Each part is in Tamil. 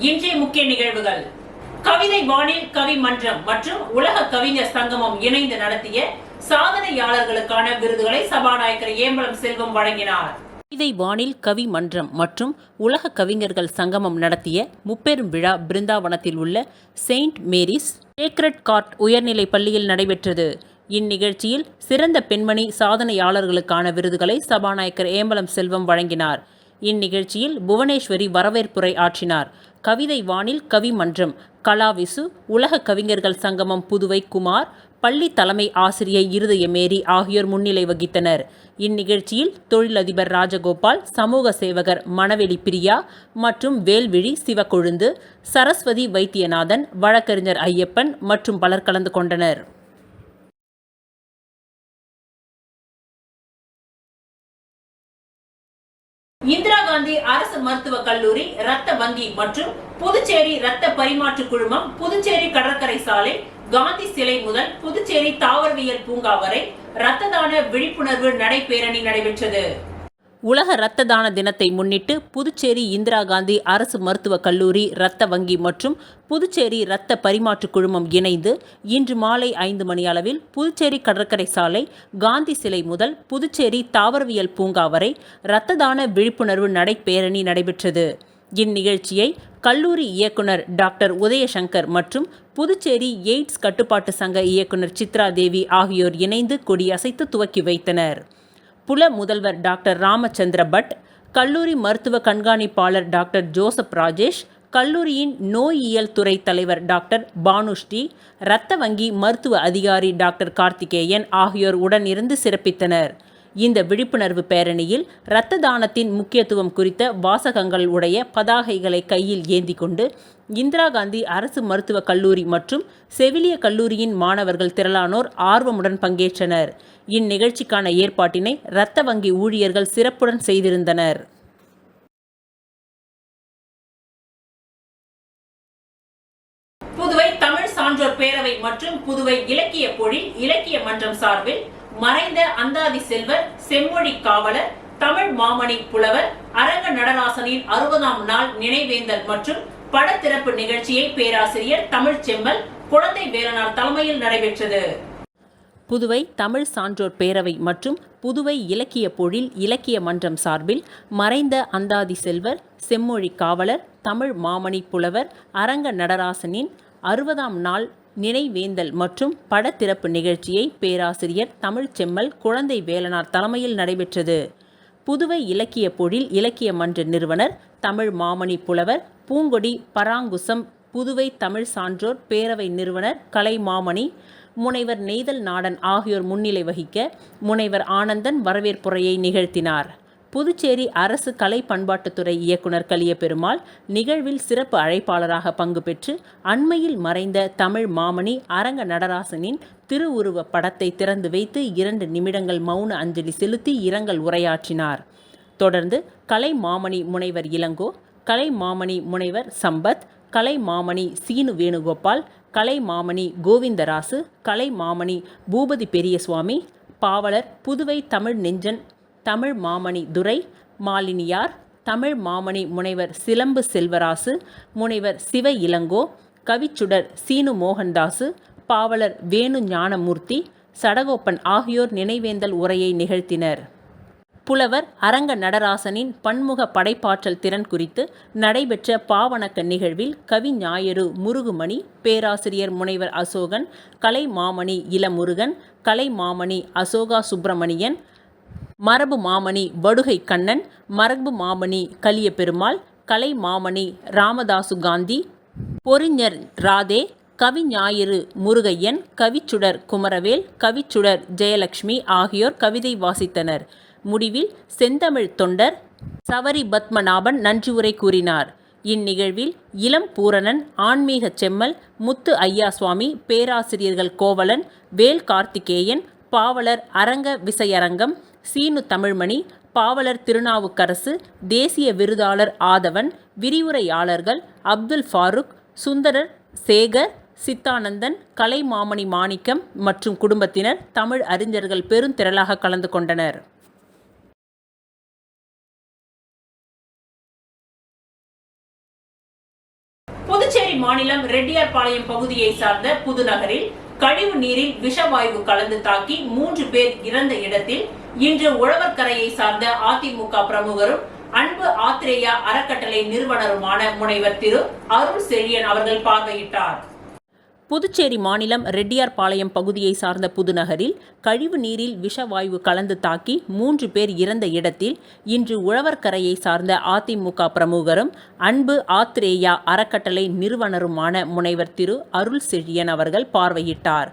இன்றைய முக்கிய நிகழ்வுகள். கவிதை வானில் கவி மன்றம் மற்றும் உலக கவிஞர் சங்கமம் இணைந்து நடத்திய சாதனையாளர்களுக்கான விருதுகளை சபாநாயகர் ஏம்பலம் செல்வம் வழங்கினார். கவிதை வானில் கவி மன்றம் மற்றும் உலக கவிஞர்கள் சங்கமம் நடத்திய முப்பெரும் விழா பிருந்தாவனத்தில் உள்ள செயின்ட் மேரிஸ் சேக்ரட் கார்ட் உயர்நிலை பள்ளியில் நடைபெற்றது. இந்நிகழ்ச்சியில் சிறந்த பெண்மணி சாதனையாளர்களுக்கான விருதுகளை சபாநாயகர் ஏம்பலம் செல்வம் வழங்கினார். இந்நிகழ்ச்சியில் புவனேஸ்வரி வரவேற்புரை ஆற்றினார். கவிதை வானில் கவி மன்றம் கலாவிசு, உலக கவிஞர்கள் சங்கமம் புதுவை குமார், பள்ளி தலைமை ஆசிரியை இருதயமேரி ஆகியோர் முன்னிலை வகித்தனர். இந்நிகழ்ச்சியில் தொழிலதிபர் ராஜகோபால், சமூக சேவகர் மணவெளி பிரியா மற்றும் வேல்விழி சிவக்கொழுந்து, சரஸ்வதி வைத்தியநாதன், வழக்கறிஞர் ஐயப்பன் மற்றும் பலர் கலந்து கொண்டனர். இந்திரா காந்தி அரசு மருத்துவக் கல்லூரி, ரத்த வங்கி மற்றும் புதுச்சேரி ரத்த பரிமாற்று குழுமம் புதுச்சேரி கடற்கரை சாலை, காந்தி சிலை முதல் புதுச்சேரி தாவரவியல் பூங்கா வரை ரத்த தான விழிப்புணர்வு நடைபேரணி நடைபெற்றது. உலக இரத்த தான தினத்தை முன்னிட்டு புதுச்சேரி இந்திரா காந்தி அரசு மருத்துவக் கல்லூரி, ரத்த வங்கி மற்றும் புதுச்சேரி ரத்த பரிமாற்று குழுமம் இணைந்து இன்று மாலை 5 மணி அளவில் புதுச்சேரி கடற்கரை சாலை, காந்தி சிலை முதல் புதுச்சேரி தாவரவியல் பூங்கா வரை இரத்த தான விழிப்புணர்வு நடைபேரணி நடைபெற்றது. இந்நிகழ்ச்சியை கல்லூரி இயக்குனர் டாக்டர் உதயசங்கர் மற்றும் புதுச்சேரி எய்ட்ஸ் கட்டுப்பாட்டு சங்க இயக்குனர் சித்ரா தேவி ஆகியோர் இணைந்து கொடியசைத்து துவக்கி வைத்தனர். புல முதல்வர் டாக்டர் ராமச்சந்திர பட், கல்லூரி மருத்துவ கண்காணிப்பாளர் டாக்டர் ஜோசப் ராஜேஷ், கல்லூரியின் நோயியல் துறை தலைவர் டாக்டர் பானுஸ்ரீ, இரத்த வங்கி மருத்துவ அதிகாரி டாக்டர் கார்த்திகேயன் ஆகியோர் உடனிருந்து சிறப்பித்தனர். இந்த விழிப்புணர்வு பேரணியில் இரத்த தானத்தின் முக்கியத்துவம் குறித்த வாசகங்கள் உடைய பதாகைகளை கையில் ஏந்தி கொண்டு இந்திரா காந்தி அரசு மருத்துவக் கல்லூரி மற்றும் செவிலிய கல்லூரியின் மாணவர்கள் திரளானோர் ஆர்வமுடன் பங்கேற்றனர். இந்நிகழ்ச்சிக்கான ஏற்பாட்டினை இரத்த வங்கி ஊழியர்கள் சிறப்புடன் செய்திருந்தனர். புதுவை தமிழ் சான்றோர் பேரவை மற்றும் புதுவை இலக்கிய பொழில் இலக்கிய மன்றம் சார்பில் மறைந்த அந்தாதி செல்வர், செம்மொழி காவலர், தமிழ் மாமணி புலவர் அரங்க நடராசனின் 60ஆம் நாள் நினைவேந்தல் மற்றும் படத்திறப்பு நிகழ்ச்சியை பேராசிரியர் தமிழ் செம்மல் குழந்தை வேலனார் தலைமையில் நடைபெற்றது. புதுவை தமிழ் சான்றோர் பேரவை மற்றும் புதுவை இலக்கிய பொழில் இலக்கிய மன்றம் சார்பில் மறைந்த அந்தாதி செல்வர், செம்மொழி காவலர், தமிழ் மாமணி புலவர் அரங்க நடராசனின் 60ஆம் நாள் நினைவேந்தல் மற்றும் படத்திறப்பு நிகழ்ச்சியை பேராசிரியர் தமிழ் செம்மல் குழந்தை வேலனார் தலைமையில் நடைபெற்றது. புதுவை இலக்கிய பொழில் இலக்கிய மன்ற நிறுவனர் தமிழ் மாமணி புலவர் பூங்கொடி பராங்குசம், புதுவை தமிழ் சான்றோர் பேரவை நிறுவனர் கலைமாமணி, முனைவர் நெய்தல் நாடன் ஆகியோர் முன்னிலை வகிக்க முனைவர் ஆனந்தன் வரவேற்புரையை நிகழ்த்தினார். புதுச்சேரி அரசு கலை பண்பாட்டுத்துறை இயக்குனர் கலியபெருமாள் நிகழ்வில் சிறப்பு அழைப்பாளராக பங்கு பெற்று அண்மையில் மறைந்த தமிழ் மாமணி அரங்க நடராசனின் திருவுருவ படத்தை திறந்து வைத்து 2 நிமிடங்கள் மௌன அஞ்சலி செலுத்தி இரங்கல் உரையாற்றினார். தொடர்ந்து கலை மாமணி முனைவர் இளங்கோ, கலை மாமணி முனைவர் சம்பத், கலை மாமணி சீனு வேணுகோபால், கலை மாமணி கோவிந்தராசு, கலை மாமணி பூபதி பெரியசுவாமி, பாவலர் புதுவை தமிழ் நெஞ்சன் தமிழ் மாமணி துரை, மாலினியார், தமிழ் மாமணி முனைவர் சிலம்பு செல்வராசு, முனைவர் சிவ இளங்கோ, கவிச்சுடர் சீனு மோகன்தாசு, பாவலர் வேணு ஞானமூர்த்தி, சடகோப்பன் ஆகியோர் நினைவேந்தல் உரையை நிகழ்த்தினர். புலவர் அரங்க நடராசனின் பன்முக படைப்பாற்றல் திறன் குறித்து நடைபெற்ற பாவணக்க நிகழ்வில் கவி ஞாயிறு முருகுமணி, பேராசிரியர் முனைவர் அசோகன், கலை மாமணி இளமுருகன், கலை மாமணி அசோகா சுப்பிரமணியன், மரபு மாமணி வடுகை கண்ணன், மரபு மாமணி கலியபெருமாள், கலை மாமணி ராமதாசு காந்தி, பொறிஞர் ராதே, கவி ஞாயிறு முருகையன், கவிச்சுடர் குமரவேல், கவிச்சுடர் ஜெயலட்சுமி ஆகியோர் கவிதை வாசித்தனர். முடிவில் செந்தமிழ் தொண்டர் சவரி பத்மநாபன் நன்றி உரை கூறினார். இந்நிகழ்வில் இளம் பூரணன், ஆன்மீக செம்மல், முத்து ஐயாசுவாமி, பேராசிரியர்கள் கோவலன், வேல் கார்த்திகேயன், பாவலர் அரங்க விசையரங்கம், சீனு தமிழ்மணி, பாவலர் திருநாவுக்கரசு, தேசிய விருதாளர் ஆதவன், விரிவுரையாளர்கள் அப்துல் ஃபாரூக், சுந்தரர், சேகர், சித்தானந்தன், கலை மாமணி மாணிக்கம் மற்றும் குடும்பத்தினர், தமிழ் அறிஞர்கள் பெருந்திரளாக கலந்து கொண்டனர். மாநிலம் ரெட்டியார்பாளையம் பகுதியை சார்ந்த புதுநகரில் கழிவு நீரில் விஷவாயு கலந்து தாக்கி 3 பேர் இறந்த இடத்தில் இன்று உழவர்கரையை சார்ந்த அதிமுக பிரமுகரும் அன்பு ஆத்ரேயா அறக்கட்டளை நிறுவனருமான முனைவர் திரு அருள் செழியன் அவர்கள் பார்வையிட்டார். புதுச்சேரி மாநிலம் ரெட்டியார்பாளையம் பகுதியை சார்ந்த புதுநகரில் கழிவு நீரில் விஷவாயு கலந்து தாக்கி 3 பேர் இறந்த இடத்தில் இன்று உழவர்கரையை சார்ந்த அதிமுக பிரமுகரும் அன்பு ஆத்ரேயா அறக்கட்டளை நிறுவனருமான முனைவர் திரு அருள் செழியன் அவர்கள் பார்வையிட்டார்.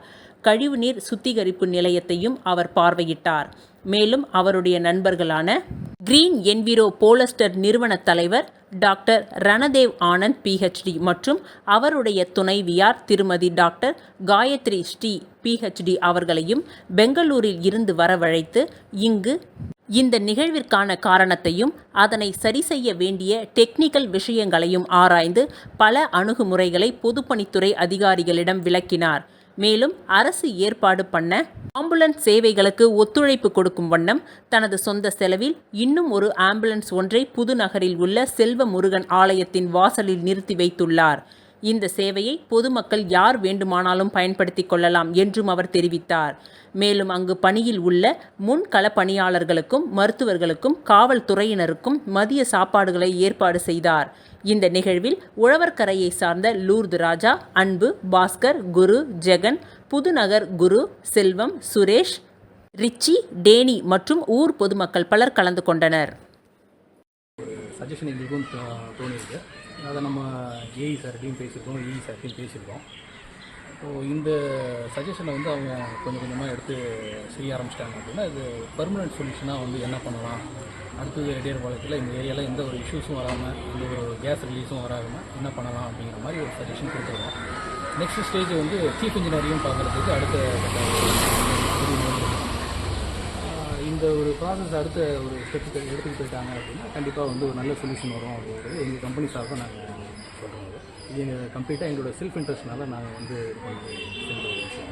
கழிவுநீர் சுத்திகரிப்பு நிலையத்தையும் அவர் பார்வையிட்டார். மேலும் அவருடைய நண்பர்களான கிரீன் என்விரோ போலஸ்டர் நிறுவன தலைவர் டாக்டர் ரணதேவ் ஆனந்த் PhD மற்றும் அவருடைய துணைவியார் திருமதி டாக்டர் காயத்ரி ஸ்ரீ PhD அவர்களையும் பெங்களூரில் இருந்து வரவழைத்து இங்கு இந்த நிகழ்விற்கான காரணத்தையும் அதனை சரி செய்ய வேண்டிய டெக்னிக்கல் விஷயங்களையும் ஆராய்ந்து பல அணுகுமுறைகளை பொதுப்பணித்துறை அதிகாரிகளிடம் விளக்கினார். மேலும் அரசு ஏற்பாடு பண்ண ஆம்புலன்ஸ் சேவைகளுக்கு ஒத்துழைப்பு கொடுக்கும் வண்ணம் தனது சொந்த செலவில் இன்னும் ஒரு ஆம்புலன்ஸ் ஒன்றை புதுநகரில் உள்ள செல்வ முருகன் ஆலயத்தின் வாசலில் நிறுத்தி வைத்துள்ளார். இந்த சேவையை பொதுமக்கள் யார் வேண்டுமானாலும் பயன்படுத்திக் கொள்ளலாம் என்றும் அவர் தெரிவித்தார். மேலும் அங்கு பணியில் உள்ள முன்கள பணியாளர்களுக்கும் மருத்துவர்களுக்கும் காவல்துறையினருக்கும் மதிய சாப்பாடுகளை ஏற்பாடு செய்தார். இந்த நிகழ்வில் உழவர்கரையை சார்ந்த லூர்து ராஜா, அன்பு, பாஸ்கர், குரு, ஜெகன், புதுநகர் குரு, செல்வம், சுரேஷ், ரிச்சி, டேனி மற்றும் ஊர் பொதுமக்கள் பலர் கலந்து கொண்டனர். சஜஷன் எங்களுக்கும் தோணியிருக்கு. அதை நம்ம ஏஇ சார்கிட்டையும் பேசியிருக்கோம், இஇ சார்கிட்டையும் பேசியிருக்கோம். ஸோ இந்த சஜஷனை வந்து அவங்க கொஞ்சம் கொஞ்சமாக எடுத்து செய்ய ஆரம்பிச்சிட்டாங்க. அப்படின்னா இது பர்மனெண்ட் சொல்யூஷனாக வந்து என்ன பண்ணலாம், அடுத்தது ரெட்டியார்பாளையத்தில் இந்த ஏரியாவில் எந்த ஒரு இஷ்யூஸும் வராமல், எந்த ஒரு கேஸ் ரிலீஸும் வராமல் என்ன பண்ணலாம் அப்படிங்கிற மாதிரி ஒரு சஜஷன் கொடுத்துருக்கோம். நெக்ஸ்ட் ஸ்டேஜ் வந்து சீஃப் இன்ஜினியரையும் பார்க்குறதுக்கு அடுத்த இந்த ஒரு ப்ராசஸ் அடுத்த ஒரு ஸ்டெப்புக்கு எடுத்துகிட்டு போயிட்டாங்க அப்படின்னா கண்டிப்பாக வந்து ஒரு நல்ல சொல்யூஷன் வரும் அப்படிங்கிறது எங்கள் கம்பெனி சார்பாக நாங்கள் சொல்கிறோம். இது எங்கள் கம்ப்ளீட்டாக எங்களோட செல்ஃப் இன்ட்ரெஸ்ட்னால நாங்கள் வந்து செஞ்ச ஒரு விஷயம்.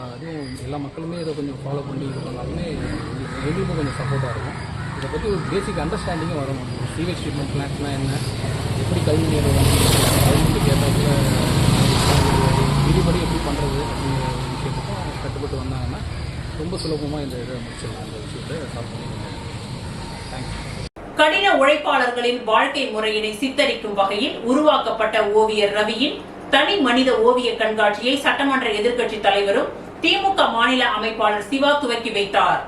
அதுவும் எல்லா மக்களுமே இதை கொஞ்சம் ஃபாலோ பண்ணி இது பண்ணாலுமே எங்களுக்கும் கொஞ்சம் சப்போர்ட்டாக இருக்கும். இதை பற்றி ஒரு பேசிக் அண்டர்ஸ்டாண்டிங்கும் வரணும். சீவேஜ் ட்ரீட்மெண்ட் பிளான்ட்லாம் என்ன, எப்படி கழிவு நீர் கழிவுக்கு ஏற்றாப்புல விதிப்படி எப்படி பண்ணுறது அப்படிங்கிற விஷயத்துக்கும் கட்டுப்பட்டு வந்தாங்கன்னா ரொம்ப சுலபமாக இந்த இதை முடிச்சிடலாம். இந்த விஷயத்தை சால்வ் பண்ணிக்கணும். தேங்க்ஸ். கடின உழைப்பாளர்களின் வாழ்க்கை முறையினை சித்தரிக்கும் வகையில் உருவாக்கப்பட்ட ஓவியர் ரவியின் தனி மனித ஓவிய கண்காட்சியை சட்டமன்ற எதிர்க்கட்சி தலைவரும் திமுக மாநில அமைப்பாளர் சிவா துவக்கி வைத்தார்.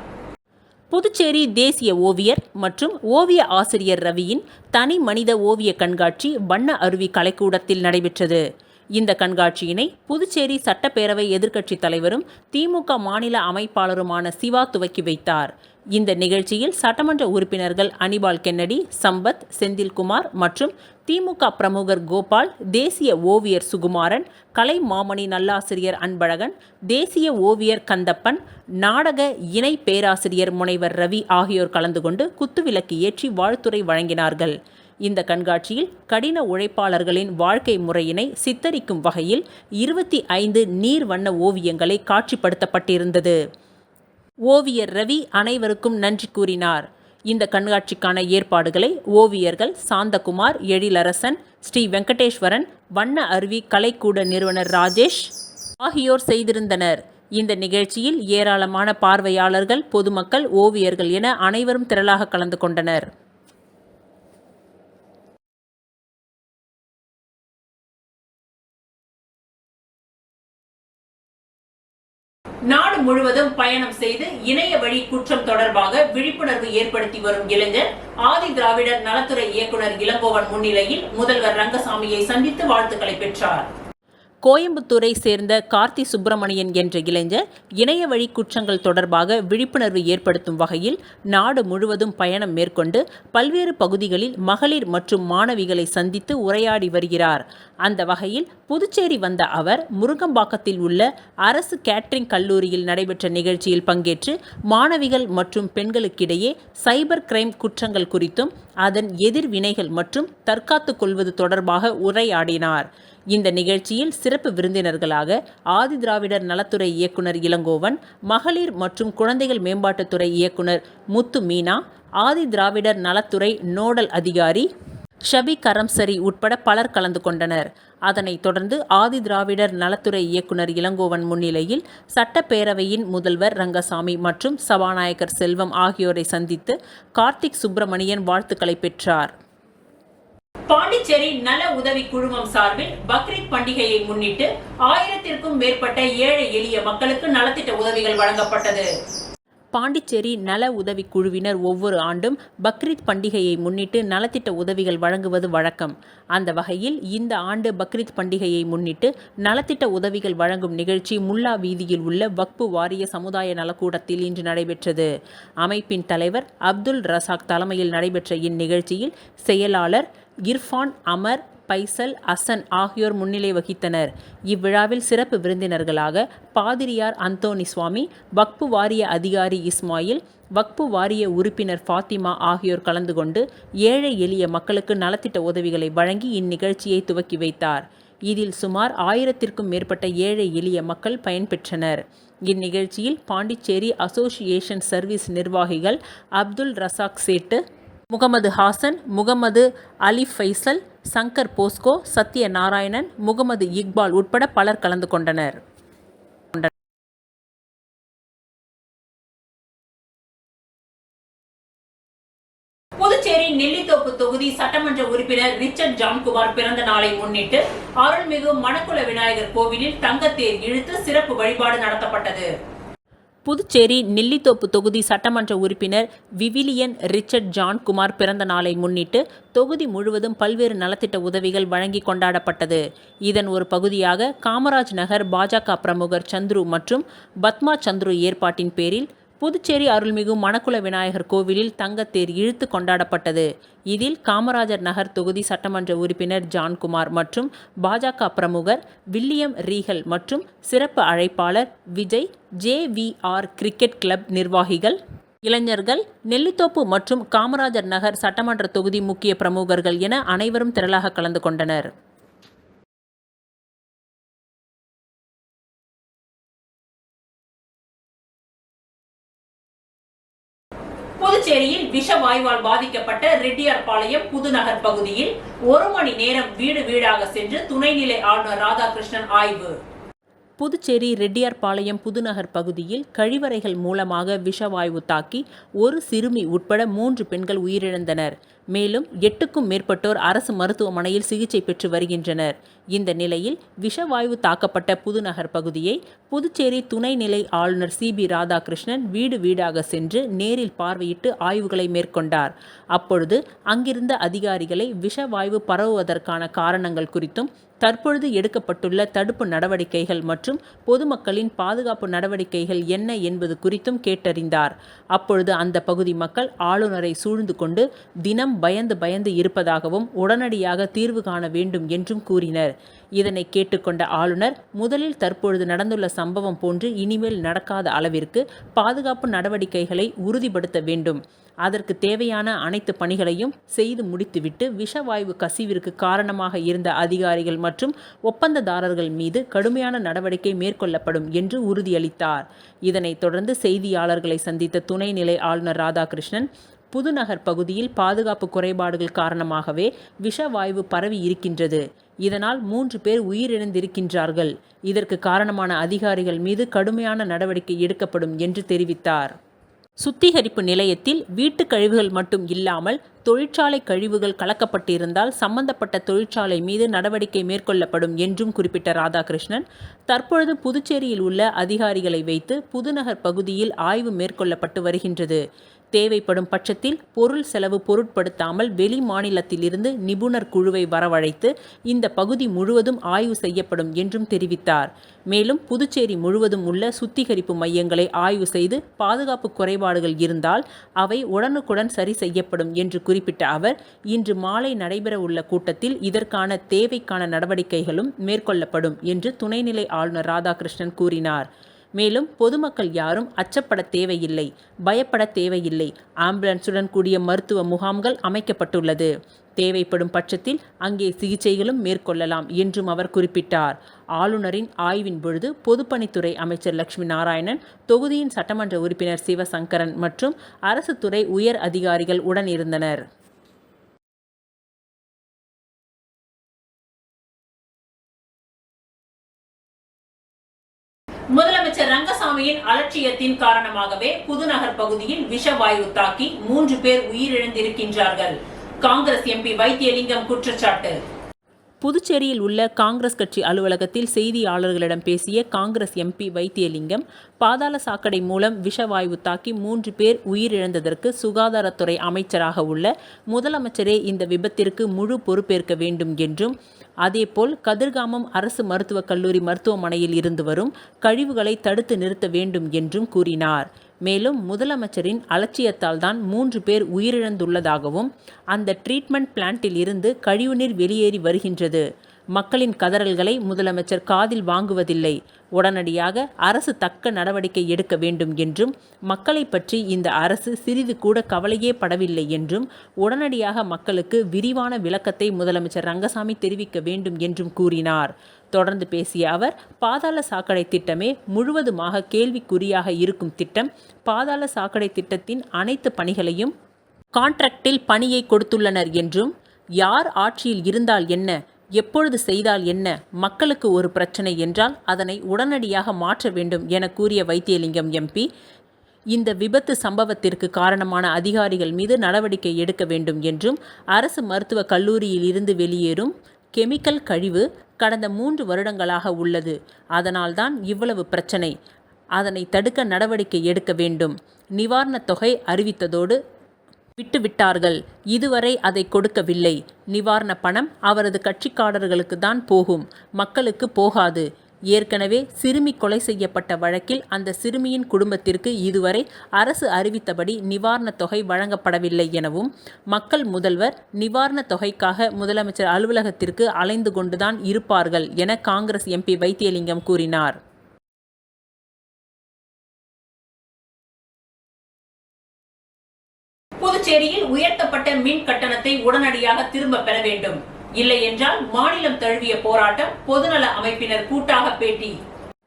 புதுச்சேரி தேசிய ஓவியர் மற்றும் ஓவிய ஆசிரியர் ரவியின் தனி மனித ஓவிய கண்காட்சி வண்ண அருவி கலைக்கூடத்தில் நடைபெற்றது. இந்த கண்காட்சியினை புதுச்சேரி சட்டப்பேரவை எதிர்க்கட்சி தலைவரும் திமுக மாநில அமைப்பாளருமான சிவா துவக்கி வைத்தார். இந்த நிகழ்ச்சியில் சட்டமன்ற உறுப்பினர்கள் அனிபால் கென்னடி, சம்பத், செந்தில்குமார் மற்றும் திமுக பிரமுகர் கோபால், தேசிய ஓவியர் சுகுமாரன், கலை மாமணி நல்லாசிரியர் அன்பழகன், தேசிய ஓவியர் கந்தப்பன், நாடக இணை பேராசிரியர் முனைவர் ரவி ஆகியோர் கலந்து கொண்டு குத்துவிளக்கு ஏற்றி வாழ்த்துரை வழங்கினார்கள். இந்த கண்காட்சியில் கடின உழைப்பாளர்களின் வாழ்க்கை முறையினை சித்தரிக்கும் வகையில் 25 நீர் வண்ண ஓவியங்களை காட்சிப்படுத்தப்பட்டிருந்தது. ஓவியர் ரவி அனைவருக்கும் நன்றி கூறினார். இந்த கண்காட்சிக்கான ஏற்பாடுகளை ஓவியர்கள் சாந்தகுமார், எழிலரசன், ஸ்ரீ வெங்கடேஸ்வரன், வண்ண அருவி கலைக்கூட நிறுவனர் ராஜேஷ் ஆகியோர் செய்திருந்தனர். இந்த நிகழ்ச்சியில் ஏராளமான பார்வையாளர்கள், பொதுமக்கள், ஓவியர்கள் என அனைவரும் திரளாக கலந்து கொண்டனர். நாடு முழுவதும் பயணம் செய்து இணைய வழி குற்றம் தொடர்பாக விழிப்புணர்வு ஏற்படுத்தி வரும் இளைஞர் ஆதி திராவிடர் நலத்துறை இயக்குனர் இளங்கோவன் முன்னிலையில் முதல்வர் ரங்கசாமியை சந்தித்து வாழ்த்துக்களை பெற்றார். கோயம்புத்தூரை சேர்ந்த கார்த்தி சுப்பிரமணியன் என்ற இளைஞர் இணைய வழி குற்றங்கள் தொடர்பாக விழிப்புணர்வு ஏற்படுத்தும் வகையில் நாடு முழுவதும் பயணம் மேற்கொண்டு பல்வேறு பகுதிகளில் மகளிர் மற்றும் மாணவிகளை சந்தித்து உரையாடி வருகிறார். அந்த வகையில் புதுச்சேரி வந்த அவர் முருங்கம்பாக்கத்தில் உள்ள அரசு கேட்டரிங் கல்லூரியில் நடைபெற்ற நிகழ்ச்சியில் பங்கேற்று மாணவிகள் மற்றும் பெண்களுக்கிடையே சைபர் கிரைம் குற்றங்கள் குறித்தும் அதன் எதிர்வினைகள் மற்றும் தற்காத்துக் கொள்வது தொடர்பாக உரையாடினார். இந்த நிகழ்ச்சியில் சிறப்பு விருந்தினர்களாக ஆதி திராவிடர் நலத்துறை இயக்குனர் இளங்கோவன், மகளிர் மற்றும் குழந்தைகள் மேம்பாட்டுத்துறை இயக்குனர் முத்து மீனா, ஆதி திராவிடர் நலத்துறை நோடல் அதிகாரி ஷபி கரம்சரி உட்பட பலர் கலந்து கொண்டனர். அதனைத் தொடர்ந்து ஆதி திராவிடர் நலத்துறை இயக்குனர் இளங்கோவன் முன்னிலையில் சட்டப்பேரவையின் முதல்வர் ரங்கசாமி மற்றும் சபாநாயகர் செல்வம் ஆகியோரை சந்தித்து கார்த்திக் சுப்பிரமணியன் வாழ்த்துக்களை பெற்றார். பாண்டிச்சேரி நல உதவி குழுமம் சார்பில் பக்ரீத் பண்டிகையை முன்னிட்டு 1000க்கும் மேற்பட்ட ஏழை எளிய மக்களுக்கு நலத்திட்ட உதவிகள் வழங்கப்பட்டது. பாண்டிச்சேரி நல உதவி குழுவினர் ஒவ்வொரு ஆண்டும் பக்ரீத் பண்டிகையை முன்னிட்டு நலத்திட்ட உதவிகள் வழங்குவது வழக்கம். அந்த வகையில் இந்த ஆண்டு பக்ரீத் பண்டிகையை முன்னிட்டு நலத்திட்ட உதவிகள் வழங்கும் நிகழ்ச்சி முல்லா வீதியில் உள்ள வக்பு வாரிய சமுதாய நலக்கூடத்தில் இன்று நடைபெற்றது. அமைப்பின் தலைவர் அப்துல் ரசாக் தலைமையில் நடைபெற்ற இந்நிகழ்ச்சியில் செயலாளர் இர்ஃபான், அமர், பைசல், அசன் ஆகியோர் முன்னிலை வகித்தனர். இவ்விழாவில் சிறப்பு விருந்தினர்களாக பாதிரியார் அந்தோணி சுவாமி, வக்பு வாரிய அதிகாரி இஸ்மாயில், வக்பு வாரிய உறுப்பினர் ஃபாத்திமா ஆகியோர் கலந்து கொண்டு ஏழை எளிய மக்களுக்கு நலத்திட்ட உதவிகளை வழங்கி இந்நிகழ்ச்சியை துவக்கி வைத்தார். இதில் சுமார் 1000க்கும் மேற்பட்ட ஏழை எளிய மக்கள் பயன்பெற்றனர். இந்நிகழ்ச்சியில் பாண்டிச்சேரி அசோசியேஷன் சர்வீஸ் நிர்வாகிகள் அப்துல் ரசாக் சேட்டு, முகமது ஹாசன், முகமது அலி ஃபைசல், சங்கர் போஸ்கோ, சத்ய நாராயணன், முகமது இக்பால் உட்பட பலர் கலந்து கொண்டனர். புதுச்சேரி நெல்லித்தோப்பு தொகுதி சட்டமன்ற உறுப்பினர் ரிச்சர்ட் ஜான்குமார் பிறந்த நாளை முன்னிட்டு அருள்மிகு மணக்குள விநாயகர் கோவிலில் தங்கத்தேர் இழுத்து சிறப்பு வழிபாடு நடத்தப்பட்டது. புதுச்சேரி நெல்லித்தோப்பு தொகுதி சட்டமன்ற உறுப்பினர் விவிலியன் ரிச்சர்ட் ஜான்குமார் பிறந்த நாளை முன்னிட்டு தொகுதி முழுவதும் பல்வேறு நலத்திட்ட உதவிகள் வழங்கி கொண்டாடப்பட்டது. இதன் ஒரு பகுதியாக காமராஜ் நகர் பாஜக பிரமுகர் சந்துரு மற்றும் பத்மா சந்துரு ஏற்பாட்டின் பேரில் புதுச்சேரி அருள்மிகு மணக்குள விநாயகர் கோவிலில் தங்கத்தேர் இழுத்து கொண்டாடப்பட்டது. இதில் காமராஜர் நகர் தொகுதி சட்டமன்ற உறுப்பினர் ஜான்குமார் மற்றும் பாஜக பிரமுகர் வில்லியம் ரீகல் மற்றும் சிறப்பு அழைப்பாளர் விஜய், JVR கிரிக்கெட் கிளப் நிர்வாகிகள், இளைஞர்கள், நெல்லித்தோப்பு மற்றும் காமராஜர் நகர் சட்டமன்ற தொகுதி முக்கிய பிரமுகர்கள் என அனைவரும் திரளாக கலந்து கொண்டனர். புதுச்சேரியில் விஷவாயுவால் பாதிக்கப்பட்ட ரெட்டியார்பாளையம் புதுநகர் பகுதியில் 1 மணி நேரம் வீடு வீடாக சென்று துணைநிலை ஆளுநர் ராதாகிருஷ்ணன் ஆய்வு. புதுச்சேரி ரெட்டியார்பாளையம் புதுநகர் பகுதியில் கழிவறைகள் மூலமாக விஷவாயு தாக்கி ஒரு சிறுமி உட்பட 3 பெண்கள் உயிரிழந்தனர். மேலும் 8க்கும் மேற்பட்டோர் அரசு மருத்துவமனையில் சிகிச்சை பெற்று வருகின்றனர். இந்த நிலையில் விஷவாயு தாக்கப்பட்ட புதுநகர் பகுதியை புதுச்சேரி துணைநிலை ஆளுநர் CB ராதாகிருஷ்ணன் வீடு வீடாக சென்று நேரில் பார்வையிட்டு ஆய்வுகளை மேற்கொண்டார். அப்பொழுது அங்கிருந்த அதிகாரிகளை விஷவாயு பரவுவதற்கான காரணங்கள் குறித்தும் தற்பொழுது எடுக்கப்பட்டுள்ள தடுப்பு நடவடிக்கைகள் மற்றும் பொதுமக்களின் பாதுகாப்பு நடவடிக்கைகள் என்ன என்பது குறித்தும் கேட்டறிந்தார். அப்பொழுது அந்த பகுதி மக்கள் ஆளுநரை சூழ்ந்து கொண்டு தினம் பயந்து இருப்பதாகவும் உடனடியாக தீர்வு காண வேண்டும் என்றும் கூறினர். இதனை கேட்டுக்கொண்ட ஆளுநர் முதலில் தற்பொழுது நடந்துள்ள சம்பவம் போன்று இனிமேல் நடக்காத அளவிற்கு பாதுகாப்பு நடவடிக்கைகளை உறுதிப்படுத்த வேண்டும். அதற்கு தேவையான அனைத்து பணிகளையும் செய்து முடித்துவிட்டு விஷவாயு கசிவிற்கு காரணமாக இருந்த அதிகாரிகள் மற்றும் ஒப்பந்ததாரர்கள் மீது கடுமையான நடவடிக்கை மேற்கொள்ளப்படும் என்று உறுதியளித்தார். இதனைத் தொடர்ந்து செய்தியாளர்களை சந்தித்த துணைநிலை ஆளுநர் ராதாகிருஷ்ணன், புதுநகர் பகுதியில் பாதுகாப்பு குறைபாடுகள் காரணமாகவே விஷவாயு பரவி இருக்கின்றது. இதனால் 3 பேர் உயிரிழந்திருக்கின்றார்கள். இதற்கு காரணமான அதிகாரிகள் மீது கடுமையான நடவடிக்கை எடுக்கப்படும் என்று தெரிவித்தார். சுத்திகரிப்பு நிலையத்தில் வீட்டு கழிவுகள் மட்டும் இல்லாமல் தொழிற்சாலை கழிவுகள் கலக்கப்பட்டிருந்தால் சம்பந்தப்பட்ட தொழிற்சாலை மீது நடவடிக்கை மேற்கொள்ளப்படும் என்றும் குறிப்பிட்ட ராதாகிருஷ்ணன், தற்பொழுது புதுச்சேரியில் உள்ள அதிகாரிகளை வைத்து புதுநகர் பகுதியில் ஆய்வு மேற்கொள்ளப்பட்டு வருகின்றது. தேவைப்படும் பட்சத்தில் பொருள் செலவு பொருட்படுத்தாமல் வெளி மாநிலத்திலிருந்து நிபுணர் குழுவை வரவழைத்து இந்த பகுதி முழுவதும் ஆய்வு செய்யப்படும் என்றும் தெரிவித்தார். மேலும் புதுச்சேரி முழுவதும் உள்ள சுத்திகரிப்பு மையங்களை ஆய்வு செய்து பாதுகாப்பு குறைபாடுகள் இருந்தால் அவை உடனுக்குடன் சரி செய்யப்படும் என்று குறிப்பிட்ட அவர், இன்று மாலை நடைபெற உள்ள கூட்டத்தில் இதற்கான தேவைக்கான நடவடிக்கைகளும் மேற்கொள்ளப்படும் என்று துணைநிலை ஆளுநர் ராதாகிருஷ்ணன் கூறினார். மேலும் பொதுமக்கள் யாரும் அச்சப்பட தேவையில்லை, பயப்பட தேவையில்லை. ஆம்புலன்ஸுடன் கூடிய மருத்துவ முகாம்கள் அமைக்கப்பட்டுள்ளது. தேவைப்படும் பட்சத்தில் அங்கே சிகிச்சைகளும் மேற்கொள்ளலாம் என்றும் அவர் குறிப்பிட்டார். ஆளுநரின் ஆய்வின் பொழுது பொதுப்பணித்துறை அமைச்சர் லட்சுமி நாராயணன், தொகுதியின் சட்டமன்ற உறுப்பினர் சிவசங்கரன் மற்றும் அரசு துறை உயர் அதிகாரிகள் உடன் இருந்தனர். முதலமைச்சர் ரங்கசாமியின் அலட்சியத்தின் காரணமாகவே புதுநகர் பகுதியில் விஷவாயு தாக்கி 3 பேர் உயிரிழந்திருக்கின்றார்கள். காங்கிரஸ் எம்பி வைத்தியலிங்கம் குற்றச்சாட்டு. புதுச்சேரியில் உள்ள காங்கிரஸ் கட்சி அலுவலகத்தில் செய்தியாளர்களிடம் பேசிய காங்கிரஸ் எம்பி வைத்தியலிங்கம், பாதாள சாக்கடை மூலம் விஷவாயு தாக்கி 3 பேர் உயிரிழந்ததற்கு சுகாதாரத்துறை அமைச்சராக உள்ள முதலமைச்சரே இந்த விபத்திற்கு முழு பொறுப்பேற்க வேண்டும் என்றும், அதேபோல் கதிர்காமம் அரசு மருத்துவக் கல்லூரி மருத்துவமனையில் இருந்து வரும் கழிவுகளை தடுத்து நிறுத்த வேண்டும் என்றும் கூறினார். மேலும் முதலமைச்சரின் அலட்சியத்தால் தான் 3 பேர் உயிரிழந்துள்ளதாகவும், அந்த ட்ரீட்மெண்ட் பிளான்ட்டில் இருந்து கழிவுநீர் வெளியேறி வருகின்றது. மக்களின் கதறல்களை முதலமைச்சர் காதில் வாங்குவதில்லை. உடனடியாக அரசு தக்க நடவடிக்கை எடுக்க வேண்டும் என்றும், மக்களை பற்றி இந்த அரசு சிறிது கூட கவலையே படவில்லை என்றும், உடனடியாக மக்களுக்கு விரிவான விளக்கத்தை முதலமைச்சர் ரங்கசாமி தெரிவிக்க வேண்டும் என்றும் கூறினார். தொடர்ந்து பேசிய அவர், பாதாள சாக்கடை திட்டமே முழுவதுமாக கேள்விக்குறியாக இருக்கும் திட்டம். பாதாள சாக்கடை திட்டத்தின் அனைத்து பணிகளையும் கான்ட்ராக்டில் பணியை கொடுத்துள்ளனர் என்றும், யார் ஆட்சியில் இருந்தால் என்ன, எப்பொழுது செய்தால் என்ன, மக்களுக்கு ஒரு பிரச்சனை என்றால் அதனை உடனடியாக மாற்ற வேண்டும் என கூறிய வைத்தியலிங்கம் எம்பி, இந்த விபத்து சம்பவத்திற்கு காரணமான அதிகாரிகள் மீது நடவடிக்கை எடுக்க வேண்டும் என்றும், அரசு மருத்துவக் கல்லூரியில் இருந்து வெளியேறும் கெமிக்கல் கழிவு கடந்த 3 வருடங்களாக உள்ளது. அதனால்தான் இவ்வளவு பிரச்சனை. அதனை தடுக்க நடவடிக்கை எடுக்க வேண்டும். நிவாரணத் தொகை அறிவித்ததோடு விட்டுவிட்டார்கள். இதுவரை அதை கொடுக்கவில்லை. நிவாரண பணம் அவரது கட்சிக்காரர்களுக்கு தான் போகும், மக்களுக்கு போகாது. ஏற்கனவே சிறுமி கொலை செய்யப்பட்ட வழக்கில் அந்த சிறுமியின் குடும்பத்திற்கு இதுவரை அரசு அறிவித்தபடி நிவாரணத் தொகை வழங்கப்படவில்லை எனவும், மக்கள் முதல்வர் நிவாரணத் தொகைக்காக முதலமைச்சர் அலுவலகத்திற்கு அலைந்து கொண்டுதான் இருப்பார்கள் என காங்கிரஸ் எம்பி வைத்தியலிங்கம் கூறினார். புதுச்சேரியில் உயர்த்தப்பட்ட மின் கட்டணத்தை உடனடியாக திரும்ப பெற வேண்டும். இல்லை என்றால் மாநிலம் தழுவிய போராட்டம். பொதுநல அமைப்பினர் கூட்டாக பேட்டி.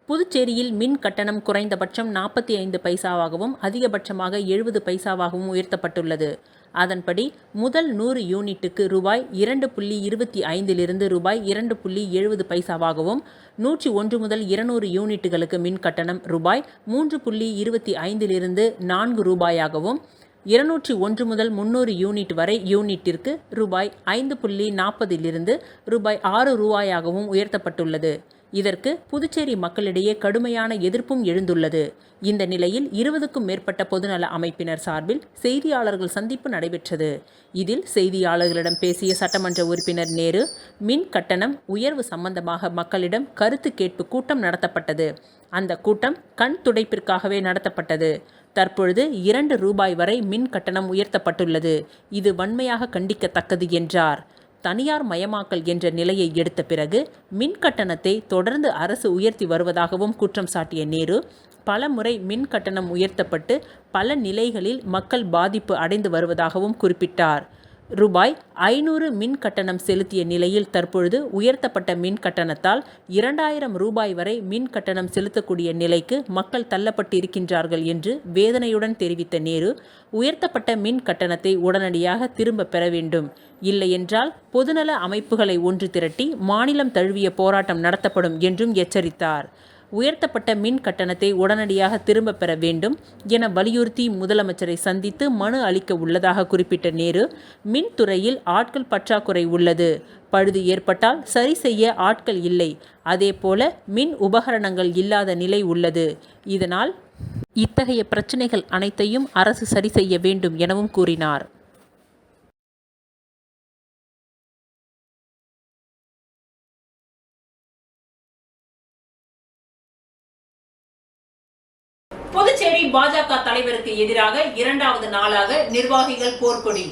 புதுச்சேரியில் மின் கட்டணம் குறைந்தபட்சம் 45 பைசாவாகவும் அதிகபட்சமாக 70 பைசாவாகவும் உயர்த்தப்பட்டுள்ளது. அதன்படி முதல் 100 யூனிட்டுக்கு ரூபாய் 2.25 ரூபாய் 2.70 பைசாவாகவும், 101 முதல் 200 யூனிட்டுகளுக்கு மின் கட்டணம் ரூபாய் 3.25 4 ரூபாயாகவும், 201 முதல் 300 யூனிட் வரை யூனிட்டிற்கு ரூபாய் 5.40 ரூபாய் 6 ரூபாயாகவும் உயர்த்தப்பட்டுள்ளது. இதற்கு புதுச்சேரி மக்களிடையே கடுமையான எதிர்ப்பும் எழுந்துள்ளது. இந்த நிலையில் 20க்கும் மேற்பட்ட பொதுநல அமைப்பினர் சார்பில் செய்தியாளர்கள் சந்திப்பு நடைபெற்றது. இதில் செய்தியாளர்களிடம் பேசிய சட்டமன்ற உறுப்பினர் நேரு, மின் கட்டணம் உயர்வு சம்பந்தமாக மக்களிடம் கருத்து கேட்பு கூட்டம் நடத்தப்பட்டது. அந்த கூட்டம் கண் துடைப்பிற்காகவே நடத்தப்பட்டது. தற்பொழுது 2 ரூபாய் வரை மின் கட்டணம் உயர்த்தப்பட்டுள்ளது. இது வன்மையாக கண்டிக்கத்தக்கது என்றார். தனியார் மயமாக்கல் என்ற நிலையை எடுத்த பிறகு மின் கட்டணத்தை தொடர்ந்து அரசு உயர்த்தி வருவதாகவும் குற்றம் சாட்டிய நேரு, பல முறை மின் கட்டணம் உயர்த்தப்பட்டு பல நிலைகளில் மக்கள் பாதிப்பு அடைந்து வருவதாகவும் குறிப்பிட்டார். ரூபாய் 500 மின் கட்டணம் செலுத்திய நிலையில் தற்பொழுது உயர்த்தப்பட்ட மின் கட்டணத்தால் 2000 ரூபாய் வரை மின் கட்டணம் செலுத்தக்கூடிய நிலைக்கு மக்கள் தள்ளப்பட்டு இருக்கின்றார்கள் என்று வேதனையுடன் தெரிவித்த நேரு, உயர்த்தப்பட்ட மின் கட்டணத்தை உடனடியாக திரும்ப பெற வேண்டும். இல்லையென்றால் பொதுநல அமைப்புகளை ஒன்று திரட்டி மாநிலம் தழுவிய போராட்டம் நடத்தப்படும் என்றும் எச்சரித்தார். உயர்த்தப்பட்ட மின் கட்டணத்தை உடனடியாக திரும்ப பெற வேண்டும் என வலியுறுத்தி முதலமைச்சரை சந்தித்து மனு அளிக்க உள்ளதாக குறிப்பிட்ட நேரு, மின்துறையில் ஆட்கள் பற்றாக்குறை உள்ளது. பழுது ஏற்பட்டால் சரி செய்ய ஆட்கள் இல்லை. அதேபோல மின் உபகரணங்கள் இல்லாத நிலை உள்ளது. இதனால் இத்தகைய பிரச்சனைகள் அனைத்தையும் அரசு சரி செய்ய வேண்டும் எனவும் கூறினார். புதுச்சேரி பாஜக தலைவருக்கு எதிராக 2வது நாளாக நிர்வாகிகள் போர்க்கொடி.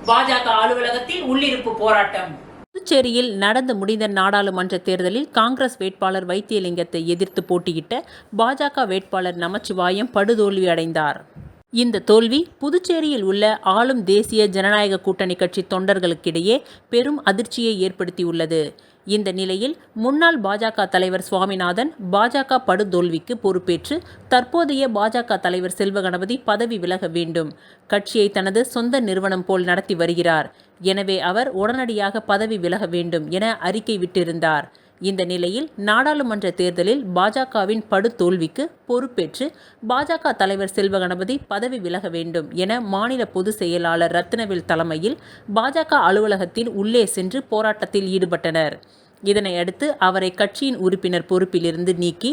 பாஜக அலுவலகத்தில் உள்ளிருப்பு போராட்டம். புதுச்சேரியில் நடந்து முடிந்த நாடாளுமன்ற தேர்தலில் காங்கிரஸ் வேட்பாளர் வைத்தியலிங்கத்தை எதிர்த்து போட்டியிட்ட பாஜக வேட்பாளர் நமச்சிவாயம் படுதோல்வி அடைந்தார். இந்த தோல்வி புதுச்சேரியில் உள்ள ஆளும் தேசிய ஜனநாயக கூட்டணி கட்சி தொண்டர்களுக்கிடையே பெரும் அதிர்ச்சியை ஏற்படுத்தியுள்ளது. இந்த நிலையில் முன்னாள் பாஜக தலைவர் சுவாமிநாதன் பாஜக படுதோல்விக்கு பொறுப்பேற்று தற்போதைய பாஜக தலைவர் செல்வகணபதி பதவி விலக வேண்டும். கட்சியை தனது சொந்த நிறுவனம் போல் நடத்தி வருகிறார். எனவே அவர் உடனடியாக பதவி விலக வேண்டும் என அறிக்கை விட்டிருந்தார். இந்த நிலையில் நாடாளுமன்ற தேர்தலில் பாஜகவின் படுதோல்விக்கு பொறுப்பேற்று பாஜக தலைவர் செல்வ கணபதி பதவி விலக வேண்டும் என மாநில பொதுச் செயலாளர் ரத்தினவேல் தலைமையில் பாஜக அலுவலகத்தில் உள்ளே சென்று போராட்டத்தில் ஈடுபட்டனர். இதனை அடுத்து அவரை கட்சியின் உறுப்பினர் பொறுப்பிலிருந்து நீக்கி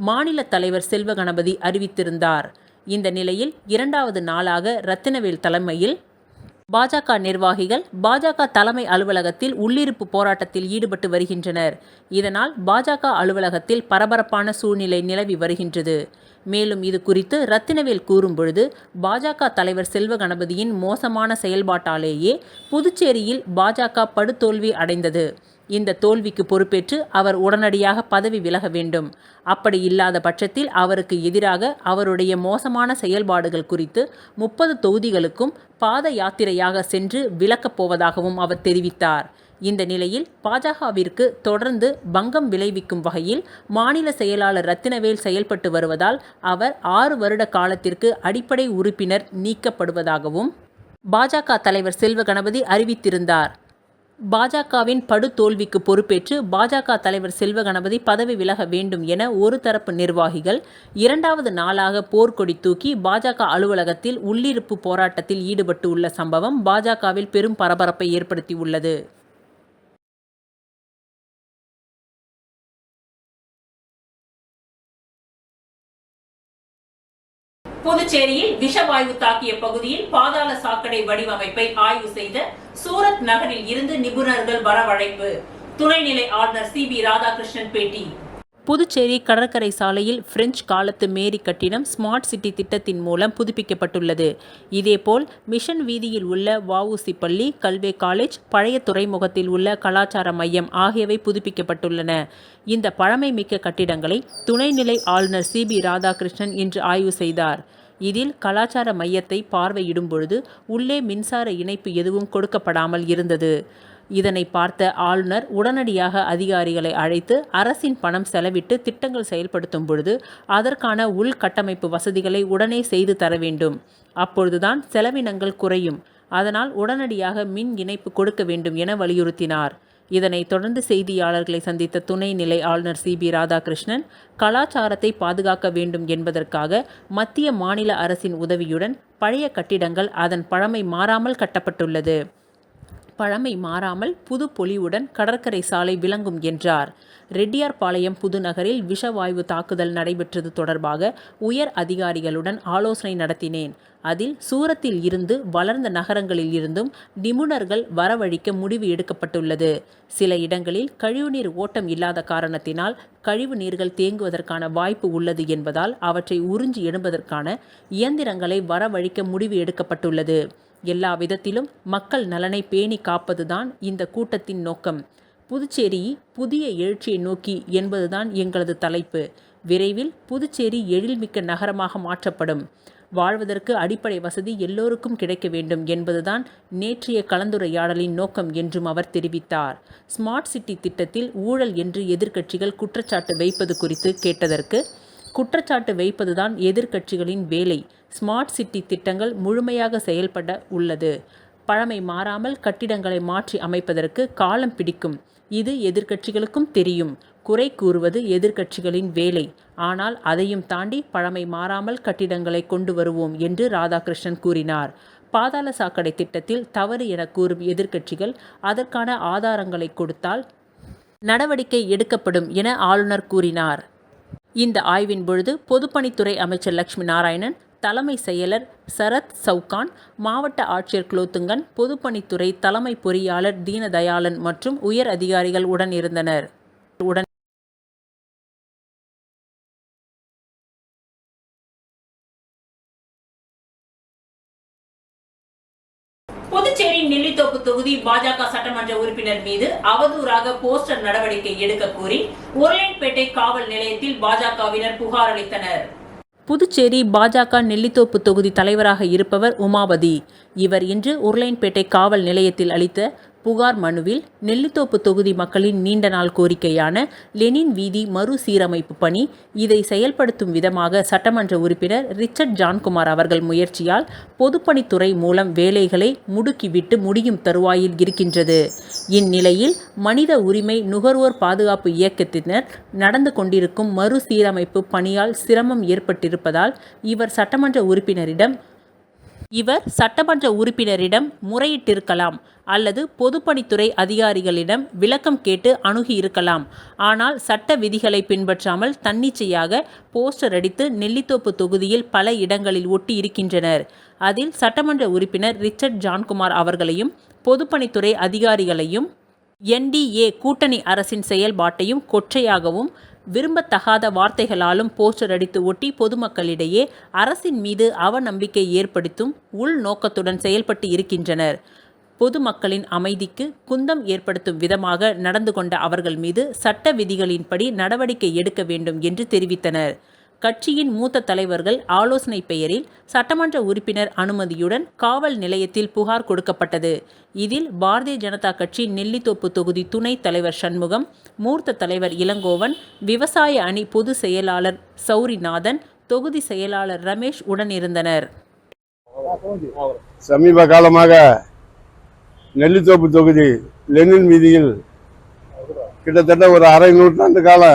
மாநில தலைவர் செல்வ கணபதி அறிவித்திருந்தார். இந்த நிலையில் 2வது நாளாக ரத்தினவேல் தலைமையில் பாஜக நிர்வாகிகள் பாஜக தலைமை அலுவலகத்தில் உள்ளிருப்பு போராட்டத்தில் ஈடுபட்டு வருகின்றனர். இதனால் பாஜக அலுவலகத்தில் பரபரப்பான சூழ்நிலை நிலவி வருகின்றது. மேலும் இது குறித்து ரத்தினவேல் கூறும்பொழுது, பாஜக தலைவர் செல்வ கணபதியின் மோசமான செயல்பாட்டாலேயே புதுச்சேரியில் பாஜக படுதோல்வி அடைந்தது. இந்த தோல்விக்கு பொறுப்பேற்று அவர் உடனடியாக பதவி விலக வேண்டும். அப்படி இல்லாத பட்சத்தில் அவருக்கு எதிராக அவருடைய மோசமான செயல்பாடுகள் குறித்து 30 தொகுதிகளுக்கும் பாத யாத்திரையாக சென்று விளக்கப் போவதாகவும் அவர் தெரிவித்தார். இந்த நிலையில் பாஜகவிற்கு தொடர்ந்து பங்கம் விளைவிக்கும் வகையில் மாநில செயலாளர் ரத்தினவேல் செயல்பட்டு வருவதால் அவர் 6 வருட காலத்திற்கு அடிப்படை உறுப்பினர் நீக்கப்படுவதாகவும் பாஜக தலைவர் செல்வ கணபதி அறிவித்திருந்தார். பாஜகவின் படுதோல்விக்கு பொறுப்பேற்று பாஜக தலைவர் செல்வ கணபதி பதவி விலக வேண்டும் என ஒரு தரப்பு நிர்வாகிகள் 2வது நாளாக போர்க்கொடி தூக்கி பாஜக அலுவலகத்தில் உள்ளிருப்பு போராட்டத்தில் ஈடுபட்டு உள்ள சம்பவம் பாஜகவில் பெரும் பரபரப்பை ஏற்படுத்தியுள்ளது. புதுச்சேரியில் விஷவாயு தாக்கிய பகுதியில் பாதாள சாக்கடை வடிவமைப்பை ஆய்வு செய்த சூரத் நகரில் இருந்து நிபுணர்கள் வரவழைப்பு. துணைநிலை ஆளுநர் CB ராதாகிருஷ்ணன் பேட்டி. புதுச்சேரி கடற்கரை சாலையில் பிரெஞ்சு காலத்து மேரி கட்டிடம் ஸ்மார்ட் சிட்டி திட்டத்தின் மூலம் புதுப்பிக்கப்பட்டுள்ளது. இதேபோல் மிஷன் வீதியில் உள்ள வஉசி பள்ளி, கல்வே காலேஜ், பழைய துறைமுகத்தில் உள்ள கலாச்சார மையம் ஆகியவை புதுப்பிக்கப்பட்டுள்ளன. இந்த பழமை மிக்க கட்டிடங்களை துணைநிலை ஆளுநர் CB ராதாகிருஷ்ணன் இன்று ஆய்வு செய்தார். இதில் கலாச்சார மையத்தை பார்வையிடும் பொழுது உள்ளே மின்சார இணைப்பு எதுவும் கொடுக்கப்படாமல் இருந்தது. இதனை பார்த்த ஆளுநர் உடனடியாக அதிகாரிகளை அழைத்து அரசின் பணம் செலவிட்டு திட்டங்கள் செயல்படுத்தும் பொழுது அதற்கான உள்கட்டமைப்பு வசதிகளை உடனே செய்து தர வேண்டும். அப்பொழுதுதான் செலவினங்கள் குறையும். அதனால் உடனடியாக மின் இணைப்பு கொடுக்க வேண்டும் என வலியுறுத்தினார். இதனைத் தொடர்ந்து செய்தியாளர்களை சந்தித்த துணைநிலை ஆளுநர் CB ராதாகிருஷ்ணன், கலாச்சாரத்தை பாதுகாக்க வேண்டும் என்பதற்காக மத்திய மாநில அரசின் உதவியுடன் பழைய கட்டிடங்கள் அதன் பழமை மாறாமல் கட்டப்பட்டுள்ளது. பழமை மாறாமல் புது பொலிவுடன் கடற்கரை சாலை விளங்கும் என்றார். ரெட்டியார்பாளையம் புதுநகரில் விஷவாயு தாக்குதல் நடைபெற்றது தொடர்பாக உயர் அதிகாரிகளுடன் ஆலோசனை நடத்தினேன். அதில் சூரத்தில் இருந்து வளர்ந்த நகரங்களில் இருந்தும் நிபுணர்கள் வரவழைக்க முடிவு எடுக்கப்பட்டுள்ளது. சில இடங்களில் கழிவுநீர் ஓட்டம் இல்லாத காரணத்தினால் கழிவு நீர்கள் தேங்குவதற்கான வாய்ப்பு உள்ளது என்பதால் அவற்றை உறிஞ்சி எடுப்பதற்கான இயந்திரங்களை வரவழைக்க முடிவு எடுக்கப்பட்டுள்ளது. எல்லா விதத்திலும் மக்கள் நலனை பேணி காப்பதுதான் இந்த கூட்டத்தின் நோக்கம். புதுச்சேரி புதிய எழுச்சியை நோக்கி என்பதுதான் எங்களது தலைப்பு. விரைவில் புதுச்சேரி எழில்மிக்க நகரமாக மாற்றப்படும். வாழ்வதற்கு அடிப்படை வசதி எல்லோருக்கும் கிடைக்க வேண்டும் என்பதுதான் நேற்றைய கலந்துரையாடலின் நோக்கம் என்றும் அவர் தெரிவித்தார். ஸ்மார்ட் சிட்டி திட்டத்தில் ஊழல் என்று எதிர்க்கட்சிகள் குற்றச்சாட்டு வைப்பது குறித்து கேட்டதற்கு, குற்றச்சாட்டு வைப்பதுதான் எதிர்க்கட்சிகளின் வேலை. ஸ்மார்ட் சிட்டி திட்டங்கள் முழுமையாக செயல்பட உள்ளது. பழமை மாறாமல் கட்டிடங்களை மாற்றி அமைப்பதற்கு காலம் பிடிக்கும். இது எதிர்க்கட்சிகளுக்கும் தெரியும். குறை கூறுவது எதிர்க்கட்சிகளின் வேலை. ஆனால் அதையும் தாண்டி பழமை மாறாமல் கட்டிடங்களை கொண்டு வருவோம் என்று ராதாகிருஷ்ணன் கூறினார். பாதாள சாக்கடை திட்டத்தில் தவறு என கூறும் எதிர்க்கட்சிகள் அதற்கான ஆதாரங்களை கொடுத்தால் நடவடிக்கை எடுக்கப்படும் என ஆளுநர் கூறினார். இந்த ஆய்வின் பொழுது பொதுப்பணித்துறை அமைச்சர் லட்சுமி நாராயணன், தலைமை செயலர் சரத் சவுகான், மாவட்ட ஆட்சியர் குலோத்துங்கன், பொதுப்பணித்துறை தலைமை பொறியாளர் தீனதயாளன் மற்றும் உயர் அதிகாரிகள் உடன் இருந்தனர். புதுச்சேரி நெல்லித்தோப்பு தொகுதி பாஜக சட்டமன்ற உறுப்பினர் மீது அவதூறாக போஸ்டர் நடவடிக்கை எடுக்க கோரி உருளையன்பேட்டை காவல் நிலையத்தில் பாஜகவினர் புகார் அளித்தனர். புதுச்சேரி பாஜக நெல்லித்தோப்பு தொகுதி தலைவராக இருப்பவர் உமாபதி. இவர் இன்று உருளையன்பேட்டை காவல் நிலையத்தில் அளித்த புகார் மனுவில் நெல்லித்தோப்பு தொகுதி மக்களின் நீண்ட நாள் கோரிக்கையான லெனின் வீதி மறுசீரமைப்பு பணி, இதை செயல்படுத்தும் விதமாக சட்டமன்ற உறுப்பினர் ரிச்சர்ட் ஜான்குமார் அவர்கள் முயற்சியால் பொதுப்பணித்துறை மூலம் வேலைகளை முடுக்கிவிட்டு முடியும் தருவாயில் இருக்கின்றது. இந்நிலையில் மனித உரிமை நுகர்வோர் பாதுகாப்பு இயக்கத்தினர் நடந்து கொண்டிருக்கும் மறுசீரமைப்பு பணியால் சிரமம் ஏற்பட்டிருப்பதால் இவர் சட்டமன்ற உறுப்பினரிடம் முறையிட்டிருக்கலாம் அல்லது பொதுப்பணித்துறை அதிகாரிகளிடம் விளக்கம் கேட்டு அணுகியிருக்கலாம். ஆனால் சட்ட விதிகளை பின்பற்றாமல் தன்னிச்சையாக போஸ்டர் அடித்து நெல்லித்தோப்பு தொகுதியில் பல இடங்களில் ஒட்டி இருக்கின்றனர். அதில் சட்டமன்ற உறுப்பினர் ரிச்சர்ட் ஜான்குமார் அவர்களையும் பொதுப்பணித்துறை அதிகாரிகளையும் NDA கூட்டணி அரசின் செயல்பாட்டையும் கொச்சையாகவும் விரும்பத்தகாத வார்த்தைகளாலும் போஸ்டர் அடித்து ஒட்டி பொதுமக்களிடையே அரசின் மீது அவநம்பிக்கை ஏற்படுத்தும் உள்நோக்கத்துடன் செயல்பட்டு இருக்கின்றனர். பொதுமக்களின் அமைதிக்கு குந்தம் ஏற்படுத்தும் விதமாக நடந்து கொண்ட அவர்கள் மீது சட்ட விதிகளின்படி நடவடிக்கை எடுக்க வேண்டும் என்று தெரிவித்தனர். கட்சியின் மூத்த தலைவர்கள் ஆலோசனை பெயரில் சட்டமன்ற உறுப்பினர் அனுமதியுடன் காவல் நிலையத்தில் புகார் கொடுக்கப்பட்டது. இதில் பாரதிய ஜனதா கட்சி நெல்லித்தோப்பு தொகுதி துணைத் தலைவர் சண்முகம், மூர்த்த தலைவர் இளங்கோவன், விவசாய அணி பொதுச் செயலாளர் சௌரிநாதன், தொகுதி செயலாளர் ரமேஷ் உடனிருந்தனர். சமீப காலமாக நெல்லித்தோப்பு தொகுதி லெனின் வீதியில் கிட்டத்தட்ட ஒரு அரை நூற்றாண்டு கால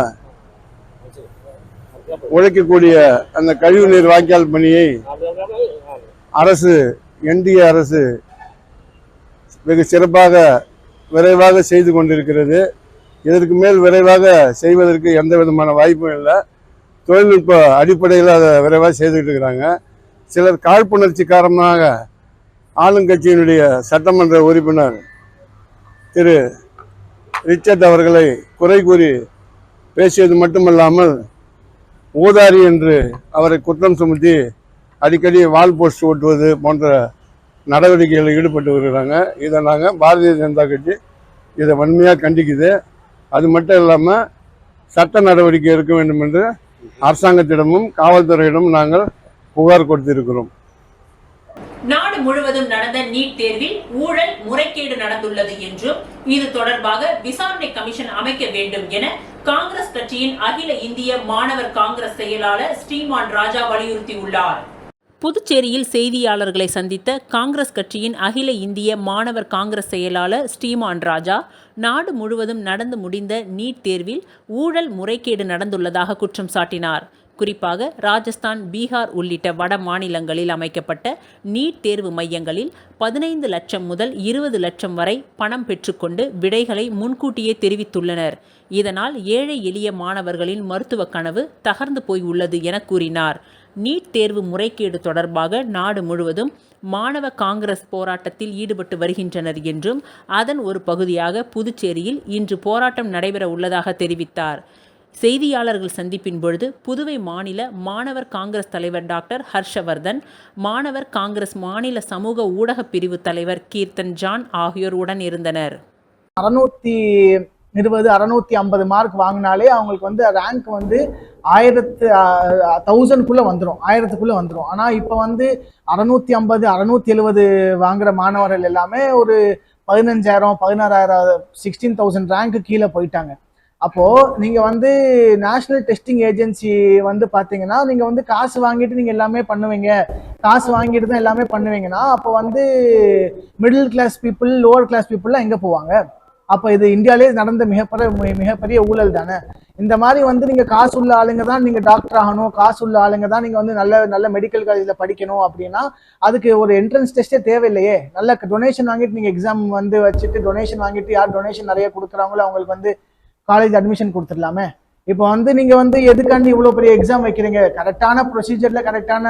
உழைக்கக்கூடிய அந்த கழிவுநீர் வாய்க்கால் பணியை அரசு NDA அரசு வெகு சிறப்பாக விரைவாக செய்து கொண்டிருக்கிறது. இதற்கு மேல் விரைவாக செய்வதற்கு எந்த விதமான வாய்ப்பும் இல்லை. தொழில்நுட்ப அடிப்படையில் அதை விரைவாக செய்துக்கிட்டு இருக்கிறாங்க. சிலர் காழ்ப்புணர்ச்சி காரணமாக ஆளுங்கட்சியினுடைய சட்டமன்ற உறுப்பினர் திரு ரிச்சர்ட் அவர்களை குறை கூறி பேசியது மட்டுமல்லாமல் ஊதாரி என்று அவரை குற்றம் சுமத்தி அடிக்கடி வால் போஸ்ட் ஓட்டுவது போன்ற நடவடிக்கைகளில் ஈடுபட்டு வருகிறாங்க. இதை நாங்கள் பாரதிய ஜனதா கட்சி இதை வன்மையாக கண்டிக்குது. அது மட்டும் இல்லாமல் சட்ட நடவடிக்கை எடுக்க வேண்டும் என்று அரசாங்கத்திடமும் காவல்துறையிடம் நாங்கள் புகார் கொடுத்திருக்கிறோம். நாடு முழுவதும் நடந்த நீட் தேர்வில் ஊழல் முறைகேடு நடந்துள்ளது என்றும் இது தொடர்பாக விசாரணை கமிஷன் அமைக்க வேண்டும் என காங்கிரஸ் கட்சியின் அகில இந்திய மாணவர் காங்கிரஸ் செயலாளர் ஸ்ரீமான் ராஜா வலியுறுத்தியுள்ளார். புதுச்சேரியில் செய்தியாளர்களை சந்தித்த காங்கிரஸ் கட்சியின் அகில இந்திய மாணவர் காங்கிரஸ் செயலாளர் ஸ்ரீமான் ராஜா, நாடு முழுவதும் நடந்து முடிந்த நீட் தேர்வில் ஊழல் முறைகேடு நடந்துள்ளதாக குற்றம் சாட்டினார். குறிப்பாக ராஜஸ்தான், பீகார் உள்ளிட்ட வட மாநிலங்களில் அமைக்கப்பட்ட நீட் தேர்வு மையங்களில் 15 லட்சம் முதல் 20 லட்சம் வரை பணம் பெற்றுக்கொண்டு விடைகளை முன்கூட்டியே தெரிவித்துள்ளனர். இதனால் ஏழை எளிய மாணவர்களின் மருத்துவ கனவு தகர்ந்து போய் உள்ளது என கூறினார். நீட் தேர்வு முறைகேடு தொடர்பாக நாடு முழுவதும் மாணவ காங்கிரஸ் போராட்டத்தில் ஈடுபட்டு வருகின்றனர் என்றும் அதன் ஒரு பகுதியாக புதுச்சேரியில் இன்று போராட்டம் நடைபெற உள்ளதாக தெரிவித்தார். செய்தியாளர்கள் சந்திப்பின் பொழுது புதுவை மாநில மாணவர் காங்கிரஸ் தலைவர் டாக்டர் ஹர்ஷவர்தன், மாணவர் காங்கிரஸ் மாநில சமூக ஊடக பிரிவு தலைவர் கீர்த்தன் ஜான் ஆகியோர் உடன் இருந்தனர். 620-650 மார்க் வாங்கினாலே அவங்களுக்கு வந்து ரேங்க் வந்து 1000க்குள்ள வந்துடும், 1000க்குள்ள வந்துடும். ஆனால் இப்போ வந்து 650-670 வாங்குற மாணவர்கள் எல்லாமே ஒரு 15,000, 16,000, 16,000 ரேங்க்கு கீழே போயிட்டாங்க. அப்போ நீங்க வந்து நேஷனல் டெஸ்டிங் ஏஜென்சி வந்து பாத்தீங்கன்னா நீங்க வந்து காசு வாங்கிட்டு நீங்க எல்லாமே பண்ணுவீங்க, காசு வாங்கிட்டு தான் எல்லாமே பண்ணுவீங்கன்னா அப்போ வந்து middle class people, lower class பீப்புள்லாம் எங்க போவாங்க? அப்போ இது இந்தியாவிலே நடந்த மிகப்பெரிய ஊழல் தானே. இந்த மாதிரி வந்து நீங்க காசு உள்ள ஆளுங்க தான் நீங்க டாக்டர் ஆகணும், காசு உள்ள ஆளுங்க தான் நீங்க வந்து நல்ல மெடிக்கல் காலேஜில் படிக்கணும் அப்படின்னா அதுக்கு ஒரு என்ட்ரன்ஸ் டெஸ்ட்டே தேவையில்லையே. நல்ல டொனேஷன் வாங்கிட்டு நீங்க எக்ஸாம் வந்து வச்சுட்டு டொனேஷன் வாங்கிட்டு யார் டொனேஷன் நிறைய கொடுக்குறாங்களோ அவங்களுக்கு வந்து காலேஜ் அட்மிஷன் கொடுத்துடலாமே. இப்போ வந்து நீங்க வந்து எதுக்காண்டி இவ்வளவு பெரிய எக்ஸாம் வைக்கிறீங்க? கரெக்டான ப்ரொசீஜர்ல கரெக்டான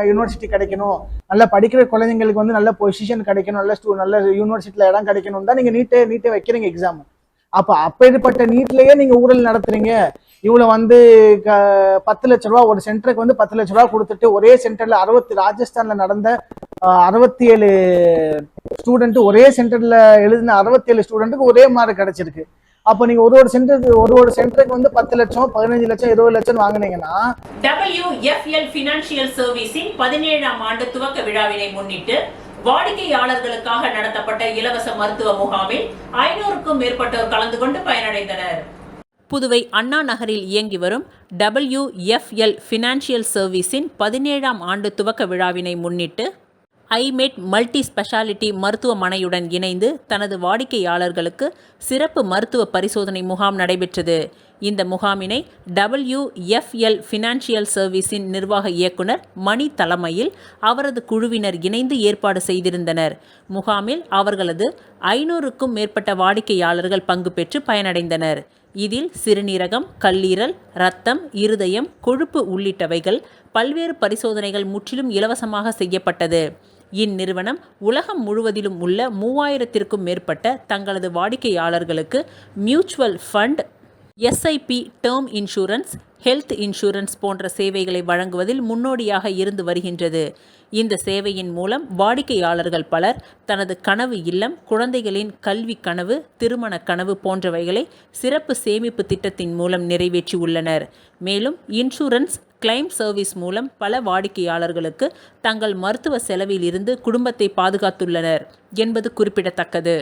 யூனிவர்சிட்டி கிடைக்கணும், நல்லா படிக்கிற குழந்தைங்களுக்கு வந்து நல்ல பொசிஷன் கிடைக்கணும், நல்ல யூனிவர்சிட்டியில இடம் கிடைக்கணும் தான் நீங்க நீட்டே வைக்கிறீங்க எக்ஸாம். அப்பேற்பட்ட நீட்லயே நீங்க ஊழல் நடத்துறீங்க. இவ்வளவு வந்து 10 லட்ச ரூபா ஒரு சென்டருக்கு வந்து 10 லட்ச ரூபா கொடுத்துட்டு ஒரே சென்டர்ல ராஜஸ்தான்ல நடந்த 67 ஸ்டூடெண்ட் ஒரே சென்டர்ல எழுதின 67 ஸ்டூடெண்ட்டுக்கு ஒரே மார்க் கிடைச்சிருக்கு. அப்போ நீங்க ஒரு சென்டருக்கு வந்து 10 லட்சம், 15 லட்சம், 20 லட்சம் வாங்கினீங்கன்னா WFL ஃபினான்ஷியல் சர்வீஸின் 17ஆம் ஆண்டு துவக்க விழாவினை முன்னிட்டு வாடிக்கையாளர்களுக்காக நடத்தப்பட்ட இலவச மருத்துவ முகாமில் 500க்கும் மேற்பட்டோர் கலந்து கொண்டு பயனடைந்தனர். புதுவை அண்ணா நகரில் இயங்கி வரும் WFL ஃபினான்ஷியல் சர்வீஸின் 17ஆம் ஆண்டு துவக்க விழாவினை முன்னிட்டு ஐமெட் மல்டி ஸ்பெஷாலிட்டி மருத்துவமனையுடன் இணைந்து தனது வாடிக்கையாளர்களுக்கு சிறப்பு மருத்துவ பரிசோதனை முகாம் நடைபெற்றது. இந்த முகாமினை WFL ஃபினான்ஷியல் சர்வீஸின் நிர்வாக இயக்குனர் மணி தலைமையில் அவரது குழுவினர் இணைந்து ஏற்பாடு செய்திருந்தனர். முகாமில் அவர்களது 500க்கும் மேற்பட்ட வாடிக்கையாளர்கள் பங்கு பெற்று பயனடைந்தனர். இதில் சிறுநீரகம், கல்லீரல், இரத்தம், இருதயம், கொழுப்பு உள்ளிட்டவைகள் பல்வேறு பரிசோதனைகள் முற்றிலும் இலவசமாக செய்யப்பட்டது. இந்நிறுவனம் உலகம் முழுவதிலும் உள்ள 3000த்திற்கும் மேற்பட்ட தங்களது வாடிக்கையாளர்களுக்கு mutual fund, SIP, term insurance, health insurance போன்ற சேவைகளை வழங்குவதில் முன்னோடியாக இருந்து வருகின்றது. இந்த சேவையின் மூலம் வாடிக்கையாளர்கள் பலர் தனது கனவு இல்லம், குழந்தைகளின் கல்வி கனவு, திருமண கனவு போன்றவைகளை சிறப்பு சேமிப்பு திட்டத்தின் மூலம் நிறைவேற்றி உள்ளனர். மேலும் இன்சூரன்ஸ் கிளைம் சர்வீஸ் மூலம் பல வாடிக்கையாளர்களுக்கு தங்கள் மருத்துவ செலவில் இருந்து குடும்பத்தை பாதுகாத்துள்ளனர் என்பது குறிப்பிடத்தக்கது.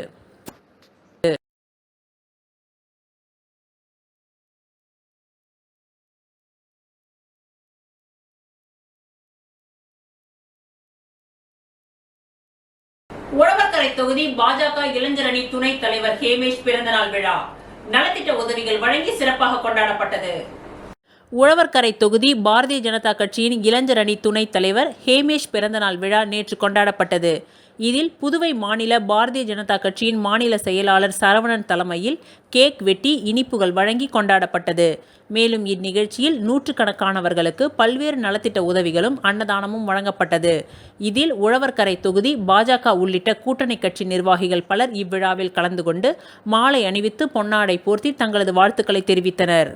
உழவர்கரை தொகுதி பாஜக இளைஞரணி துணைத் தலைவர் ஹேமேஷ் பிறந்தநாள் விழா நலத்திட்ட உதவிகள் வழங்கி சிறப்பாக கொண்டாடப்பட்டது. உழவர்கரை தொகுதி பாரதிய ஜனதா கட்சியின் இளைஞரணி துணைத் தலைவர் ஹேமேஷ் பிறந்தநாள் விழா நேற்று கொண்டாடப்பட்டது. இதில் புதுவை மாநில பாரதிய ஜனதா கட்சியின் மாநில செயலாளர் சரவணன் தலைமையில் கேக் வெட்டி இனிப்புகள் வழங்கி கொண்டாடப்பட்டது. மேலும் இந்நிகழ்ச்சியில் நூற்றுக்கணக்கானவர்களுக்கு பல்வேறு நலத்திட்ட உதவிகளும் அன்னதானமும் வழங்கப்பட்டது. இதில் உழவர்கரை தொகுதி பாஜக உள்ளிட்ட கூட்டணி கட்சி நிர்வாகிகள் பலர் இவ்விழாவில் கலந்து கொண்டு மாலை அணிவித்து பொன்னாடை போர்த்தி தங்களது வாழ்த்துக்களை தெரிவித்தனர்.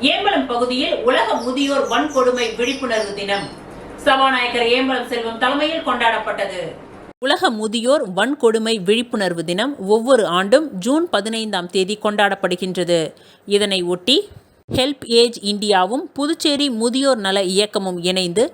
ஏம்பலம் பகுதியில் உலக முதியோர் வன்கொடுமை விழிப்புணர்வு தினம் சபாநாயகர் ஏம்பலம் செல்வம் தலைமையில் கொண்டாடப்பட்டது. உலக முதியோர் வன்கொடுமை விழிப்புணர்வு தினம் ஒவ்வொரு ஆண்டும் ஜூன் 15ஆம் தேதி கொண்டாடப்படுகின்றது. இதனை ஒட்டி ஹெல்ப் ஏஜ் இந்தியாவும் புதுச்சேரி முதியோர் நல இயக்கமும் இணைந்து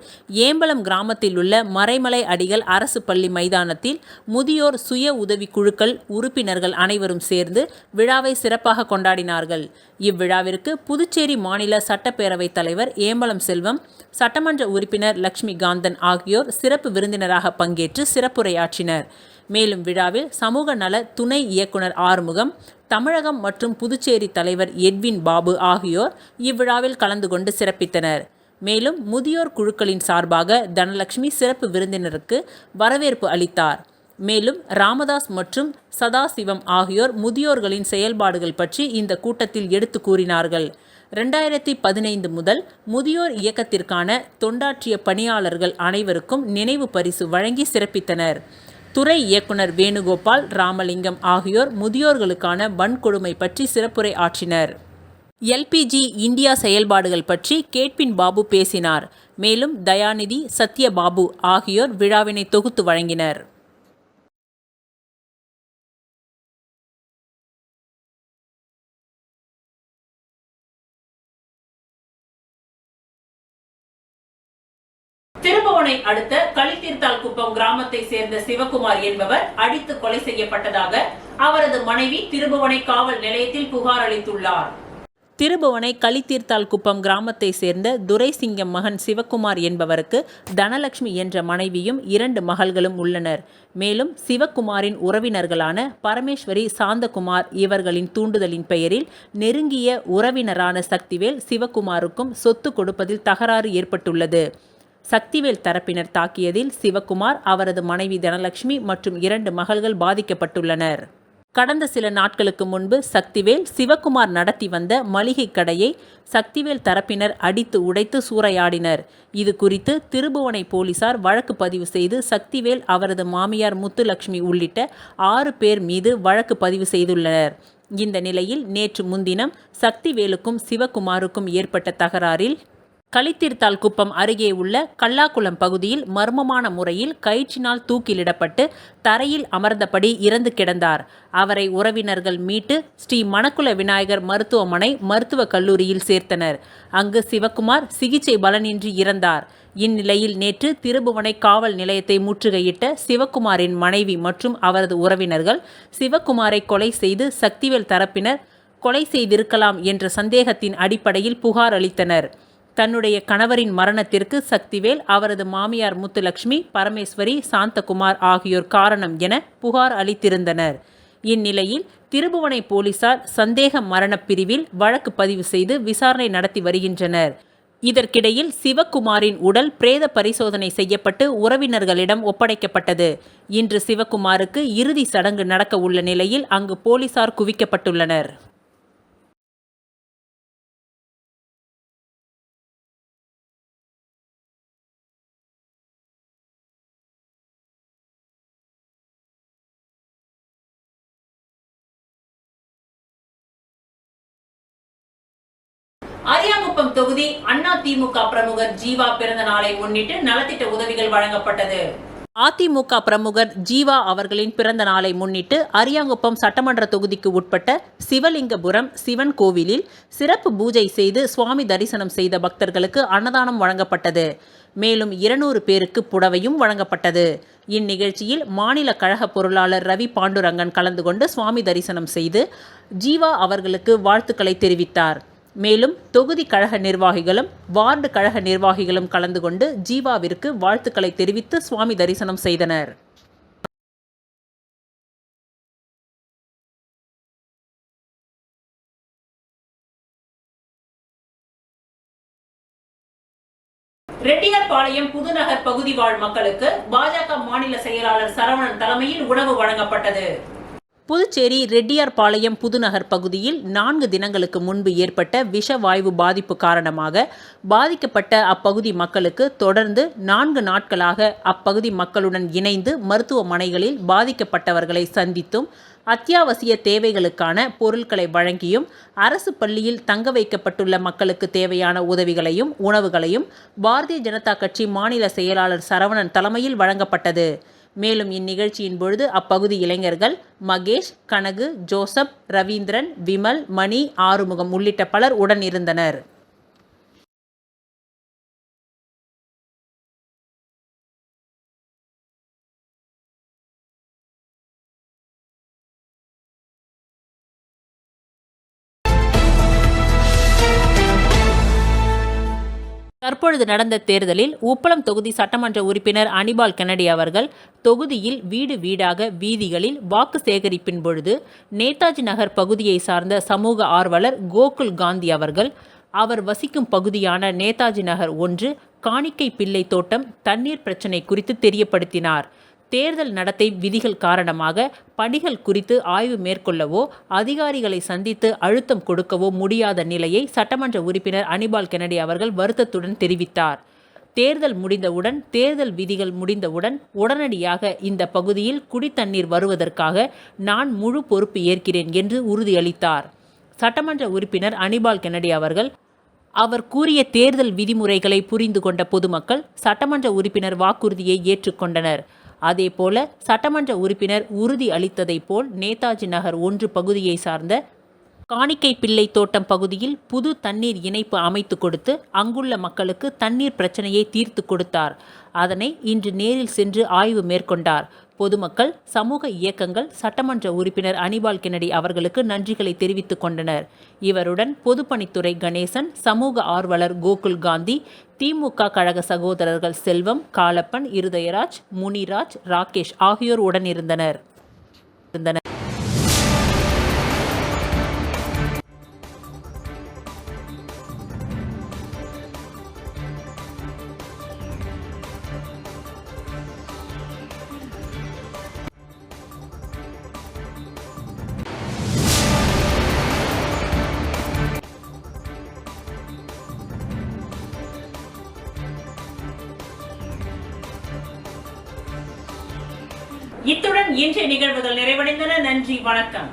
ஏம்பலம் கிராமத்தில் உள்ள மறைமலை அடிகள் அரசு பள்ளி மைதானத்தில் முதியோர் சுய உதவி குழுக்கள் உறுப்பினர்கள் அனைவரும் சேர்ந்து விழாவை சிறப்பாக கொண்டாடினார்கள். இவ்விழாவிற்கு புதுச்சேரி மாநில சட்டப்பேரவைத் தலைவர் ஏம்பலம் செல்வம், சட்டமன்ற உறுப்பினர் லட்சுமி காந்தன் ஆகியோர் சிறப்பு விருந்தினராக பங்கேற்று சிறப்புரையாற்றினர். மேலும் விழாவில் சமூக நல துணை இயக்குனர் ஆறுமுகம், தமிழகம் மற்றும் புதுச்சேரி தலைவர் எட்வின் பாபு ஆகியோர் இவ்விழாவில் கலந்து கொண்டு சிறப்பித்தனர். மேலும் முதியோர் குழுக்களின் சார்பாக தனலட்சுமி சிறப்பு விருந்தினருக்கு வரவேற்பு அளித்தார். மேலும் ராமதாஸ் மற்றும் சதாசிவம் ஆகியோர் முதியோர்களின் செயல்பாடுகள் பற்றி இந்த கூட்டத்தில் எடுத்து கூறினார்கள். 2015 முதல் முதியோர் இயக்கத்திற்கான தொண்டாற்றிய பணியாளர்கள் அனைவருக்கும் நினைவு பரிசு வழங்கி சிறப்பித்தனர். துறை இயக்குனர் வேணுகோபால், ராமலிங்கம் ஆகியோர் முதியோர்களுக்கான வன்கொடுமை பற்றி சிறப்புரை ஆற்றினர். LPG இந்தியா செயல்பாடுகள் பற்றி கேட்பின் பாபு பேசினார். மேலும் தயாநிதி, சத்யபாபு ஆகியோர் விழாவினை தொகுத்து வழங்கினர். திருபுவனை அடுத்த களித்தீர்த்தால் குப்பம் கிராமத்தை சேர்ந்த சிவகுமார் என்பவர் அடித்து கொலை செய்யப்பட்டதாக அவரது மனைவி திருபுவனை காவல் நிலையத்தில் புகார் அளித்துள்ளார். திருபுவனை களித்தீர்த்தால் குப்பம் கிராமத்தை சேர்ந்த துரைசிங்கம் மகன் சிவகுமார் என்பவருக்கு தனலட்சுமி என்ற மனைவியும் 2 மகள்களும் உள்ளனர். மேலும் சிவகுமாரின் உறவினர்களான பரமேஸ்வரி, சாந்தகுமார் இவர்களின் தூண்டுதலின் பெயரில் நெருங்கிய உறவினரான சக்திவேல் சிவகுமாருக்கும் சொத்து கொடுப்பதில் தகராறு ஏற்பட்டுள்ளது. சக்திவேல் தரப்பினர் தாக்கியதில் சிவகுமார், அவரது மனைவி தனலட்சுமி மற்றும் 2 மகள்கள் பாதிக்கப்பட்டுள்ளனர். கடந்த சில நாட்களுக்கு முன்பு சக்திவேல் சிவகுமார் நடத்தி வந்த மளிகை கடையை சக்திவேல் தரப்பினர் அடித்து உடைத்து சூறையாடினர். இது குறித்து திருபுவனை போலீசார் வழக்கு பதிவு செய்து சக்திவேல், அவரது மாமியார் முத்துலட்சுமி உள்ளிட்ட 6 பேர் மீது வழக்கு பதிவு செய்துள்ளனர். இந்த நிலையில் நேற்று முன்தினம் சக்திவேலுக்கும் சிவகுமாருக்கும் ஏற்பட்ட தகராறில் களித்தீர்த்தால் குப்பம் அருகே உள்ள கல்லாக்குளம் பகுதியில் மர்மமான முறையில் கயிற்றினால் தூக்கிலிடப்பட்டு தரையில் அமர்ந்தபடி இறந்து கிடந்தார். அவரை உறவினர்கள் மீட்டு ஸ்ரீ மணக்குள விநாயகர் மருத்துவமனை மருத்துவக் கல்லூரியில் சேர்த்தனர். அங்கு சிவக்குமார் சிகிச்சை பலனின்றி இறந்தார். இந்நிலையில் நேற்று திருபுவனை காவல் நிலையத்தை முற்றுகையிட்ட சிவக்குமாரின் மனைவி மற்றும் அவரது உறவினர்கள் சிவக்குமாரை கொலை செய்து சக்திவேல் தரப்பினர் கொலை செய்திருக்கலாம் என்ற சந்தேகத்தின் அடிப்படையில் புகார் அளித்தனர். தன்னுடைய கணவரின் மரணத்திற்கு சக்திவேல், அவரது மாமியார் முத்துலட்சுமி, பரமேஸ்வரி, சாந்தகுமார் ஆகியோர் காரணம் என புகார் அளித்திருந்தனர். இந்நிலையில் திருபுவனை போலீசார் சந்தேக மரணப் பிரிவில் வழக்கு பதிவு செய்து விசாரணை நடத்தி வருகின்றனர். இதற்கிடையில் சிவக்குமாரின் உடல் பிரேத பரிசோதனை செய்யப்பட்டு உறவினர்களிடம் ஒப்படைக்கப்பட்டது. இன்று சிவக்குமாருக்கு இறுதி சடங்கு நடக்க உள்ள நிலையில் அங்கு போலீசார் குவிக்கப்பட்டுள்ளனர். அரியாங்குப்பம் தொகுதி அதிமுக பிரமுகர் ஜீவா பிறந்த நாளை முன்னிட்டு நலத்திட்ட உதவிகள் வழங்கப்பட்டது. அதிமுக பிரமுகர் ஜீவா அவர்களின் பிறந்த நாளை முன்னிட்டு அரியாங்குப்பம் சட்டமன்ற தொகுதிக்கு உட்பட்ட சிவலிங்கபுரம் சிவன் கோவிலில் சிறப்பு பூஜை செய்து சுவாமி தரிசனம் செய்த பக்தர்களுக்கு அன்னதானம் வழங்கப்பட்டது. மேலும் 200 பேருக்கு புடவையும் வழங்கப்பட்டது. இந்நிகழ்ச்சியில் மாநில கழக பொருளாளர் ரவி பாண்டுரங்கன் கலந்து கொண்டு சுவாமி தரிசனம் செய்து ஜீவா அவர்களுக்கு வாழ்த்துக்களை தெரிவித்தார். மேலும் தொகுதி கழக நிர்வாகிகளும் வார்டு கழக நிர்வாகிகளும் கலந்து கொண்டு ஜீவாவிற்கு வாழ்த்துக்களை தெரிவித்து சுவாமி தரிசனம் செய்தனர். ரெட்டியார்பாளையம் புதுநகர் பகுதி வாழ் மக்களுக்கு பாஜக மாநில செயலாளர் சரவணன் தலைமையில் உணவு வழங்கப்பட்டது. புதுச்சேரி ரெட்டியார்பாளையம் புதுநகர் பகுதியில் 4 தினங்களுக்கு முன்பு ஏற்பட்ட விஷவாயு பாதிப்பு காரணமாக பாதிக்கப்பட்ட அப்பகுதி மக்களுக்கு தொடர்ந்து 4 நாட்களாக அப்பகுதி மக்களுடன் இணைந்து மருத்துவமனைகளில் பாதிக்கப்பட்டவர்களை சந்தித்தும் அத்தியாவசிய தேவைகளுக்கான பொருட்களை வழங்கியும் அரசு பள்ளியில் தங்க வைக்கப்பட்டுள்ள மக்களுக்கு தேவையான உதவிகளையும் உணவுகளையும் பாரதிய ஜனதா கட்சி மாநில செயலாளர் சரவணன் தலைமையில் வழங்கப்பட்டது. மேலும் இந்நிகழ்ச்சியின் பொழுது அப்பகுதி இளைஞர்கள் மகேஷ், கனகு, ஜோசப், ரவீந்திரன், விமல், மணி, ஆறுமுகம் உள்ளிட்ட பலர் உடன் இருந்தனர். தற்பொழுது நடந்த தேர்தலில் உப்பளம் தொகுதி சட்டமன்ற உறுப்பினர் அனிபால் கென்னடி அவர்கள் தொகுதியில் வீடு வீடாக வீதிகளில் வாக்கு சேகரிப்பின் பொழுது நேதாஜி நகர் பகுதியை சார்ந்த சமூக ஆர்வலர் கோகுல் காந்தி அவர்கள் அவர் வசிக்கும் பகுதியான நேதாஜி நகர் 1 காணிக்கை பிள்ளை தோட்டம் தண்ணீர் பிரச்சினை குறித்து தெரியப்படுத்தினார். தேர்தல் நடத்தை விதிகள் காரணமாக பணிகள் குறித்து ஆய்வு மேற்கொள்ளவோ அதிகாரிகளை சந்தித்து அழுத்தம் கொடுக்கவோ முடியாத நிலையை சட்டமன்ற உறுப்பினர் அனிபால் கென்னடி அவர்கள் வருத்தத்துடன் தெரிவித்தார். தேர்தல் முடிந்தவுடன் தேர்தல் விதிகள் முடிந்தவுடன் உடனடியாக இந்த பகுதியில் குடித்தண்ணீர் வருவதற்காக நான் முழு பொறுப்பு ஏற்கிறேன் என்று உறுதியளித்தார். சட்டமன்ற உறுப்பினர் அனிபால் கென்னடி அவர்கள் அவர் கூறிய தேர்தல் விதிமுறைகளை புரிந்து கொண்ட பொதுமக்கள் சட்டமன்ற உறுப்பினர் வாக்குறுதியை ஏற்றுக்கொண்டனர். அதேபோல சட்டமன்ற உறுப்பினர் உறுதி அளித்ததைப் போல் நேதாஜி நகர் 1 பகுதியை சார்ந்த காணிக்கை பிள்ளை தோட்டம் பகுதியில் புது தண்ணீர் இணைப்பு அமைத்து கொடுத்து அங்குள்ள மக்களுக்கு தண்ணீர் பிரச்சனையை தீர்த்து கொடுத்தார். அதனை இன்று நேரில் சென்று ஆய்வு மேற்கொண்டார். பொதுமக்கள், சமூக இயக்கங்கள் சட்டமன்ற உறுப்பினர் அனிபால் கென்னடி அவர்களுக்கு நன்றிகளை தெரிவித்துக் கொண்டனர். இவருடன் பொதுப்பணித்துறை கணேசன், சமூக ஆர்வலர் கோகுல் காந்தி, திமுக கழக சகோதரர்கள் செல்வம், காலப்பன், இருதயராஜ், முனிராஜ், ராகேஷ் ஆகியோர் உடன் இருந்தனர். இத்துடன் இன்றைய நிகழ்வுகள் நிறைவடைந்தன. நன்றி, வணக்கம்.